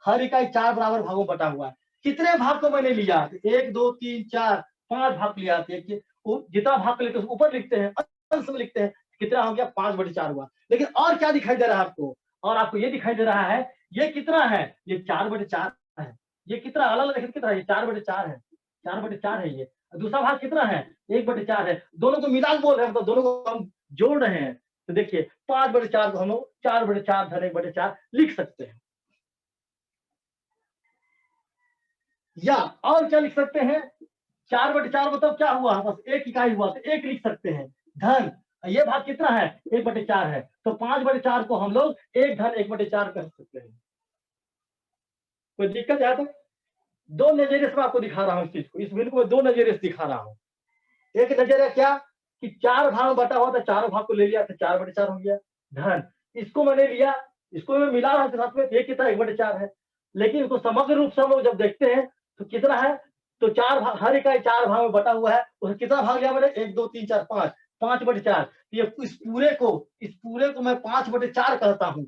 हर इकाई 4 बराबर भागों बटा हुआ है। कितने भाग को मैंने लिया, 1 2 3 4 5 भाग लिया, जितना भाग लेते हैं ऊपर लिखते हैं, अंश में लिखते हैं, कितना हो गया 5/4 हुआ। लेकिन और क्या दिखाई दे रहा है आपको, और आपको ये दिखाई दे रहा है ये कितना है, ये 4/4 है। ये कितना अलग अलग कितना है, ये 4/4 है, 4/4 है ये। दूसरा भाग कितना है, 1/4 है। दोनों को मिला बोल रहे हैं, मतलब दोनों को हम जोड़ रहे हैं। तो देखिए 5/4 को हम लोग 4/4 धन 1/4 लिख सकते हैं। या और क्या लिख सकते हैं, 4/4 मतलब क्या हुआ, बस एक इकाई हुआ, तो एक लिख सकते हैं धन, ये भाग कितना है 1/4 है, तो 5/4 को हम लोग 1 धन 1/4 कर सकते हैं। कोई दिक्कत है तो दो नजरिए से मैं आपको दिखा रहा हूँ इस चीज को, इस बिल्कुल में दो नजरिए से दिखा रहा हूँ। एक नजरिया क्या कि 4 भाग में बटा हुआ था, चारों भाग को ले लिया तो 4/4 हो गया धन, इसको मैंने लिया, इसको मैं मिला रहा हूँ साथ में, एक कितना 1/4 है। लेकिन इसको समग्र रूप से हम लोग जब देखते हैं तो कितना है, तो 4 भाग, हर इकाई 4 भाग में बटा हुआ है, उसमें कितना भाग लिया मैंने 1 2 3 4 5, 5/4। ये इस पूरे को मैं 5/4 कहता हूँ।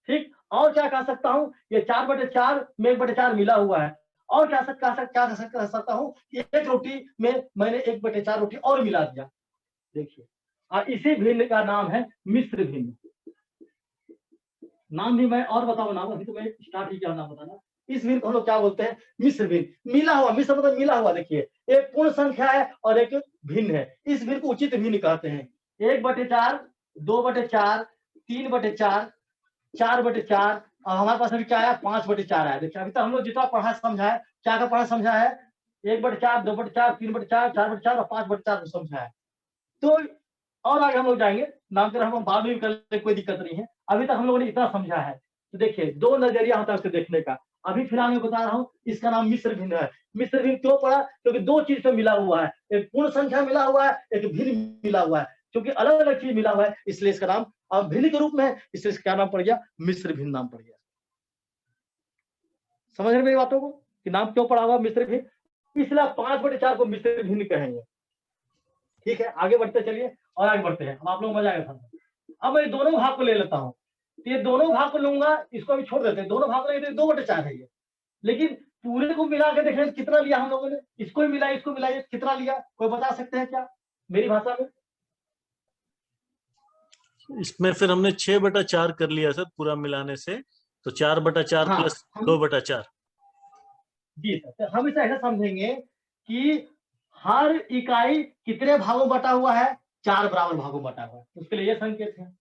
ठीक, और क्या कह सकता हूँ, ये 4/4 में 1/4 मिला हुआ है, और क्या कह सकता हूँ कि एक रोटी में मैंने 1/4 रोटी और मिला दिया। देखिए, और इसी भिन्न का नाम है मिश्र भिन्न। नाम भी मैं और बताऊं नाम, अभी तो मैं स्टार्ट ही किया नाम बताना। इस भिन्न को हम लोग क्या बोलते हैं, मिश्र भिन्न। मिला हुआ, मिश्र मतलब मिला हुआ। देखिए एक पूर्ण संख्या है और एक भिन्न है, इस भिन्न को उचित भिन्न कहते हैं। 1/4, 2/4, 3/4, 4/4, और हमारे पास अभी क्या है 5/4 है। देखिए अभी तक हम लोग जितना पढ़ा समझा है, क्या पढ़ा समझा है, 1/4, 2/4, 3/4, 4/4 और 5/4 को समझा है। तो और आगे हम लोग जाएंगे, नामकरण हम बाद में भी कर ले, कोई दिक्कत नहीं है। अभी तक हम लोगों ने इतना समझा है। तो देखिए दो नजरिया होता है उसको देखने का। अभी फिलहाल मैं बता रहा हूँ, इसका नाम मिश्र भिन्न है। मिश्र भिन्न क्यों पड़ा, क्योंकि दो चीज से मिला हुआ है, एक पूर्ण संख्या मिला हुआ है, एक भिन्न मिला हुआ है। क्योंकि अलग अलग चीज मिला हुआ है इसलिए इसका नाम अब भिन्न के रूप में है, इसलिए इसका नाम पड़ गया मिश्र भिन्न, नाम पड़ गया। समझ रहे मेरी बातों को कि नाम क्यों पड़ा हुआ मिश्र भिन्न, इसलिए 5/4 को मिश्र भिन्न कहेंगे। ठीक है, आगे बढ़ते चलिए और आगे बढ़ते हैं, अब आप लोग मजा आएगा। अब मैं दोनों भाग को ले लेता हूँ, तो ये दोनों भाग को लूंगा, इसको अभी छोड़ देते हैं। दोनों भाग को लेंगे तो 2/4 है ये, लेकिन पूरे को मिला के देखें कितना लिया हम लोगों ने, इसको भी मिला, इसको मिला, कितना लिया, कोई बता सकते हैं क्या मेरी भाषा में? इसमें फिर हमने 6/4 कर लिया सर पूरा मिलाने से, तो 4/4 प्लस 2/4 जी सर। तो हम इसे ऐसा समझेंगे कि हर इकाई कितने भागों बटा हुआ है, 4 बराबर भागों बटा हुआ है, उसके लिए ये संकेत है।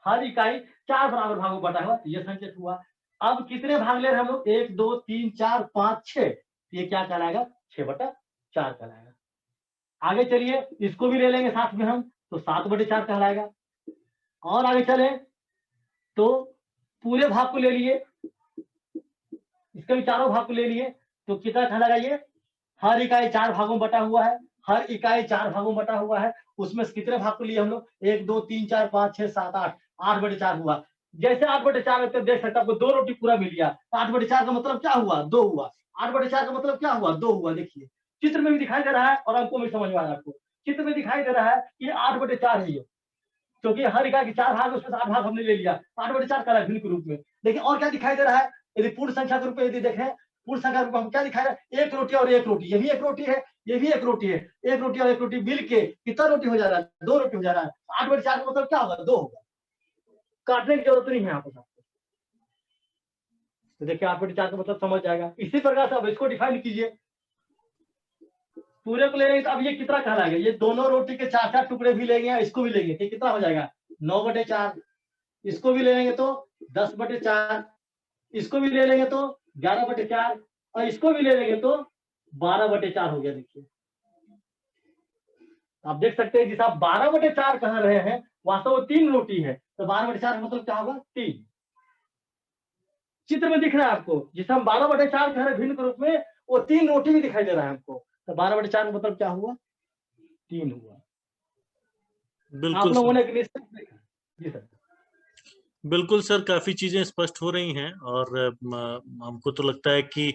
हर इकाई 4 बराबर भागों बटा हुआ, ये संकेत हुआ। अब कितने भाग ले रहे हैं हम लोग, 1 2 3 4 5 6, ये क्या कहलाएगा 6/4 कहलाएगा। आगे चलिए इसको भी ले लेंगे साथ में हम, तो 7/4 कहलाएगा। और आगे चले तो पूरे भाग को ले लिए, इसके भी चारों भाग को ले लिए, तो कितना कहलाएगा ये, हर इकाई 4 भागों बटा हुआ है, हर इकाई 4 भागों बटा हुआ है। उसमें से कितने भाग को लिए हम लोग, 1 2 3 4 5 6 7 8, 8/4 हुआ। जैसे 8/4 तो देख सकते आपको 2 रोटी पूरा मिल गया, 8/4 का मतलब क्या हुआ, 2 हुआ। 8/4 का मतलब क्या हुआ, 2 हुआ। देखिए चित्र में भी दिखाई दे रहा है और अंकों में समझ में आ रहा है आपको। चित्र में दिखाई दे रहा है कि 8/4 है ये, क्योंकि हर इकाई के 4 भाग, उसमें 8 भाग हमने ले लिया, 8/4 का भिन्न के रूप में। लेकिन और क्या दिखाई दे रहा है, यदि पूर्ण संख्या के रूप में यदि देखें, पूर्ण संख्या के रूप में हम क्या दिखाई रहा है, एक रोटी और एक रोटी, ये भी एक रोटी है, ये भी एक रोटी है, एक रोटी और एक रोटी मिल के कितना रोटी हो जा रहा है, 2 रोटी हो जा रहा है। 8/4 का मतलब क्या होगा, 2 होगा। काटने की जरूरत नहीं है यहाँ पर। तो देखिए 8/4 का मतलब समझ जाएगा। इसी प्रकार से अब इसको डिफाइन कीजिए, पूरे को ले लेंगे तो अब ये कितना कहलाएगा, ये दोनों रोटी के 4-4 टुकड़े भी लेंगे, इसको भी लेंगे, तो कितना हो जाएगा 9/4। इसको भी ले लेंगे तो 10/4, इसको भी ले लेंगे तो 11/4, और इसको भी ले लेंगे तो 12/4 हो गया। देखिए आप देख सकते हैं जिसे आप 12/4 कह रहे हैं, वास्तव में 3 रोटी है, तो 12/4 मतलब क्या होगा 3। चित्र में दिख रहा है आपको, जिसे हम 12/4 कह रहे हैं भिन्न के रूप में, वो 3 रोटी भी दिखाई दे रहा है हमको, तो 12/4 का मतलब क्या हुआ, 3 हुआ। आप बिल्कुल लोगों सर, ने जी सर। बिल्कुल सर, काफी चीजें स्पष्ट हो रही हैं और हमको तो लगता है कि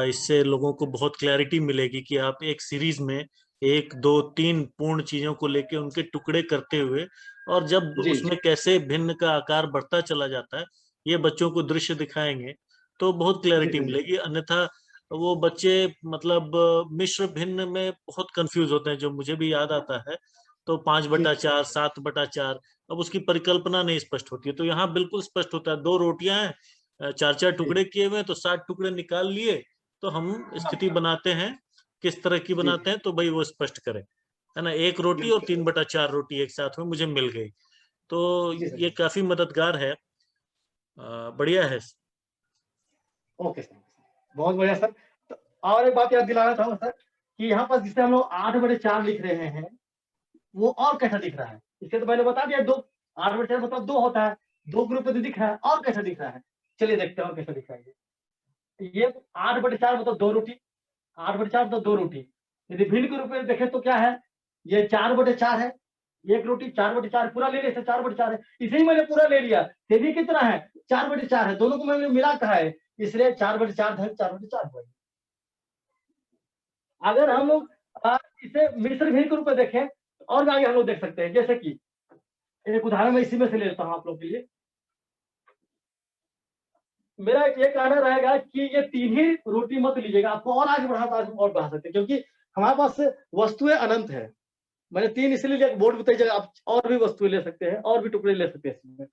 इससे लोगों को बहुत क्लैरिटी मिलेगी कि आप एक सीरीज में 1, 2, 3 पूर्ण चीजों को लेके उनके टुकड़े करते हुए और जब जी उसमें कैसे भिन्न का आकार बढ़ता चला जाता है, ये बच्चों को दृश्य दिखाएंगे तो बहुत जी क्लैरिटी जी मिलेगी। अन्यथा वो बच्चे मतलब मिश्र भिन्न में बहुत कंफ्यूज होते हैं, जो मुझे भी याद आता है। तो 5/4, 7/4, अब उसकी परिकल्पना नहीं स्पष्ट होती है। तो यहाँ बिल्कुल स्पष्ट होता है, 2 रोटियां हैं, 4-4 जी टुकड़े किए हुए हैं, तो 7 टुकड़े निकाल लिए। तो हम स्थिति बनाते हैं, किस तरह की जी बनाते हैं, तो भाई वो स्पष्ट करे, है ना। 1 रोटी और बिल्कुल 3/4 रोटी एक साथ में मुझे मिल गई, तो जी सर। ये काफी मददगार है। बढ़िया है। ओके सर, बहुत बढ़िया सर। तो और एक बात याद दिलाना चाहूंगा सर कि यहाँ पर जिसे हम लोग 8/4 लिख रहे हैं, वो और कैसा दिख रहा है? इसे तो मैंने बता दिया, 2 8/4 मतलब 2 होता है, 2 ग्रुप में तो दिख रहा है, और कैसा दिख रहा है? चलिए देखते हैं और कैसा दिख रहा है। ये 8/4 मतलब 2 रोटी, 8/4 मतलब 2 रोटी। यदि भिन्न के रूप में देखें तो क्या है? ये 4/4 है, 1 रोटी 4/4 पूरा ले लिया, 4/4 है। इसे ही मैंने पूरा ले लिया, ये भी कितना है? 4/4 है, दोनों को मैंने मिला कहा है, इसलिए 4/4 धन 4/4 हुआ। अगर हम लोग इसे मिश्र भिन्न के रूप में देखें, और भी आगे हम लोग देख सकते हैं। जैसे कि एक उदाहरण मैं इसी में से ले लेता हूँ आप लोग के लिए। मेरा ये कहना रहेगा कि ये 3 ही रोटी मत लीजिएगा, आपको और आगे बढ़ा और बढ़ा सकते हैं, क्योंकि हमारे पास वस्तुएं अनंत है। मैंने 3 इसलिए लिया, बोर्ड बताई जगह आप और भी वस्तुएं ले सकते हैं, और भी टुकड़े ले सकते हैं इसमें।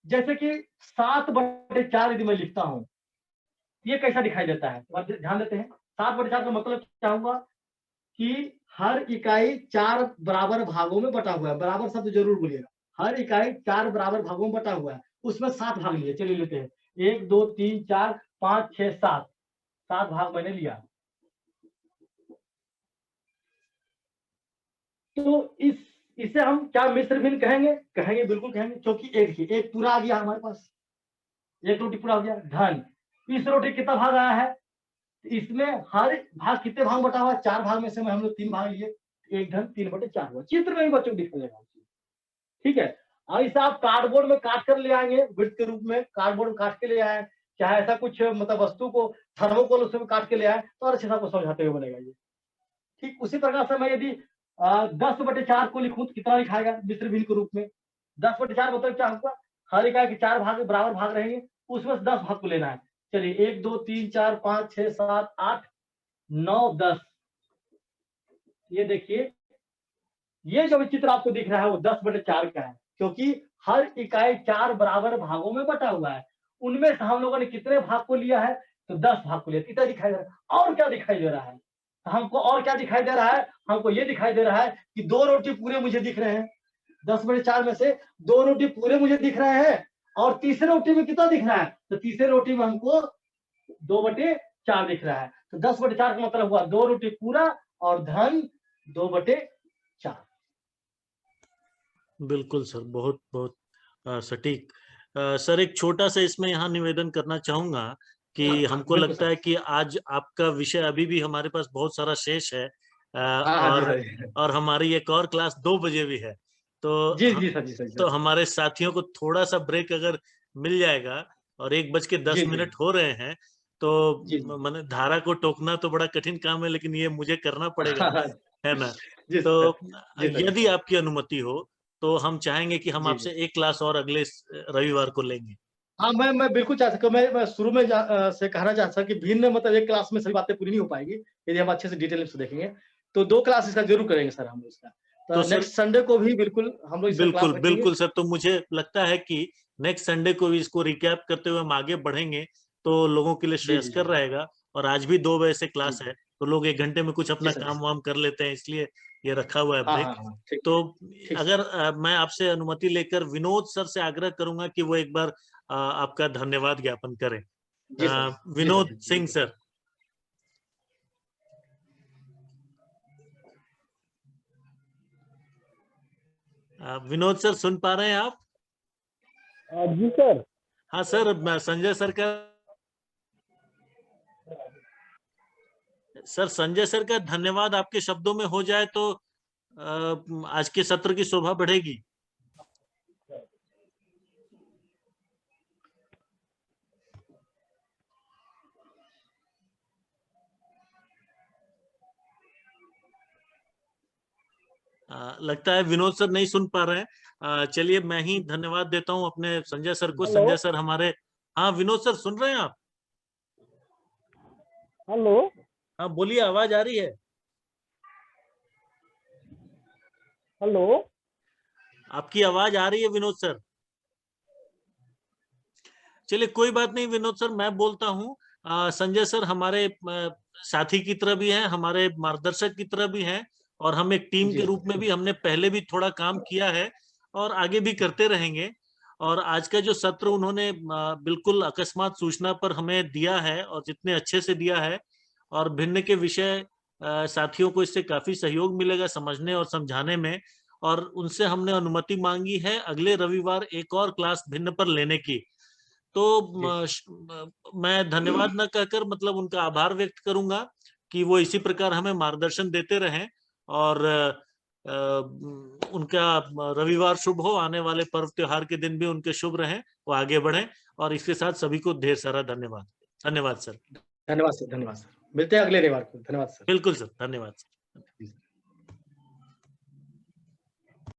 जैसे कि 7/4 यदि मैं लिखता हूँ, ये कैसा दिखाई देता है? तो आप ध्यान देते हैं, 7/4 का मतलब क्या हुआ कि हर इकाई 4 बराबर भागों में बटा हुआ है। बराबर शब्द जरूर बोलिएगा। हर इकाई 4 बराबर भागों में बटा हुआ है, उसमें 7 भाग लिए। चलिए लेते हैं, 1, 2, 3, 4, 5, 6, 7, 7 भाग मैंने लिया। तो इसे हम क्या मिश्र भिन्न कहेंगे? कहेंगे, बिल्कुल कहेंगे, क्योंकि एक पूरा आ गया हमारे पास, 1 रोटी पूरा हो गया। धन इस रोटी कितना भाग आया है? इसमें हर भाग कितने भाग बटा हुआ है? 4 भाग में से हम लोग 3 भाग लिए, 1 धन 3/4 हुआ। चित्र में भी बच्चों को दिख जाएगा, ठीक है। और इसे आप कार्डबोर्ड में काट कर ले आएंगे, वृत्त के रूप में कार्डबोर्ड में काट के ले आए, चाहे ऐसा कुछ मतलब वस्तु को थर्मोकोल उसमें काट के ले आए, तो और अच्छे से आपको समझाते हुए बनेगा ये। ठीक उसी प्रकार से मैं यदि 10/4 को लिखूं तो कितना लिखाएगा मिश्र भिन्न के रूप में? 10/4 मतलब क्या होगा? हर इकाई के 4 भाग बराबर भाग रहेंगे, उसमें से 10 भाग को लेना है। चलिए 1, 2, 3, 4, 5, 6, 7, 8, 9, 10। ये देखिए, ये जो चित्र आपको दिख रहा है वो 10/4 का है, क्योंकि हर इकाई 4 बराबर भागों में बटा हुआ है। उनमें से हम लोगों ने कितने भाग को लिया है? तो 10 भाग को लिया। कितना दिखाई दे रहा है? और क्या दिखाई दे रहा है? हमको और क्या दिखाई दे रहा है? हमको ये दिखाई दे रहा है कि 2 रोटी पूरे मुझे दिख रहे हैं। 10/4 में से 2 रोटी पूरे मुझे दिख रहे हैं, और तीसरे रोटी में कितना दिख रहा है? तो तीसरे रोटी में हमको 2/4 दिख रहा है। तो 10/4 का मतलब हुआ 2 रोटी पूरा और धन 2/4। बिल्कुल सर, बहुत बहुत सटीक। सर एक छोटा सा इसमें यहाँ निवेदन करना चाहूंगा कि हमको बिल्कुल लगता सर। है कि आज आपका विषय अभी भी हमारे पास बहुत सारा शेष है, हाँ हाँ जी सर। और हमारी एक और क्लास 2 बजे भी है। तो जी हम जी सर, जी सर, जी तो सर। हमारे साथियों को थोड़ा सा ब्रेक अगर मिल जाएगा, और 1:10 हो रहे हैं, तो जी जी। मैंने धारा को टोकना तो बड़ा कठिन काम है, लेकिन ये मुझे करना पड़ेगा, हाँ, हाँ, है ना। जी तो सर, जी सर, जी यदि सर। आपकी अनुमति हो तो हम चाहेंगे कि हम जी आपसे जी। एक क्लास और अगले रविवार को लेंगे। हाँ, मैं बिल्कुल चाह सकता हूँ। मैं शुरू में से कहना चाहता था कि भिन्न मतलब एक क्लास में सभी बातें पूरी नहीं हो पाएगी, यदि हम अच्छे से डिटेल से देखेंगे। तो 2 क्लास इसका ज़रूर करेंगे सर हम इसका। तो तो सर नेक्स्ट संडे को भी बिल्कुल हम लोग इसका क्लास बिल्कुल रखेंगे। बिल्कुल सर, तो मुझे लगता है कि नेक्स्ट संडे को भी इसको रिकैप करते हुए हम आगे बढ़ेंगे, तो लोगों के लिए जी, जी, श्रेयस्कर जी। रहेगा। और आज भी 2 बजे से जी, क्लास जी। है, तो लोग 1 घंटे में कुछ जी अपना सर, जी काम सर। वाम कर लेते हैं, इसलिए ये रखा हुआ है हाँ, ब्रेक। हाँ, हाँ। ठीक, तो ठीक सर। अगर मैं आपसे अनुमति लेकर विनोद सर से आग्रह करूंगा कि वो एक बार आपका धन्यवाद ज्ञापन करें। जी सर। जी सर, विनोद जी, सिंह बिल्कुल। सर। विनोद सर सुन पा रहे हैं आप? जी सर। हाँ सर, संजय सर का धन्यवाद आपके शब्दों में हो जाए तो आज के सत्र की शोभा बढ़ेगी। लगता है विनोद सर नहीं सुन पा रहे हैं। चलिए मैं ही धन्यवाद देता हूं अपने संजय सर को। संजय सर हमारे, हाँ विनोद सर सुन रहे हैं आप? हेलो, हाँ बोलिए, आवाज आ रही है? हेलो, आपकी आवाज आ रही है विनोद सर? चलिए कोई बात नहीं विनोद सर, मैं बोलता हूँ। संजय सर हमारे साथी की तरह भी हैं, हमारे मार्गदर्शक की तरह भी हैं, और हम एक टीम के रूप में भी हमने पहले भी थोड़ा काम किया है और आगे भी करते रहेंगे। और आज का जो सत्र उन्होंने बिल्कुल अकस्मात सूचना पर हमें दिया है और जितने अच्छे से दिया है, और भिन्न के विषय साथियों को इससे काफी सहयोग मिलेगा समझने और समझाने में। और उनसे हमने अनुमति मांगी है अगले रविवार एक और क्लास भिन्न पर लेने की। तो मैं धन्यवाद न कहकर मतलब उनका आभार व्यक्त करूंगा कि वो इसी प्रकार हमें मार्गदर्शन देते रहें, और उनका रविवार शुभ हो, आने वाले पर्व त्योहार के दिन भी उनके शुभ रहें, वो आगे बढ़ें। और इसके साथ सभी को ढेर सारा धन्यवाद। धन्यवाद सर। धन्यवाद सर, धन्यवाद सर। मिलते हैं अगले रविवार को। धन्यवाद सर। बिल्कुल सर, धन्यवाद सर।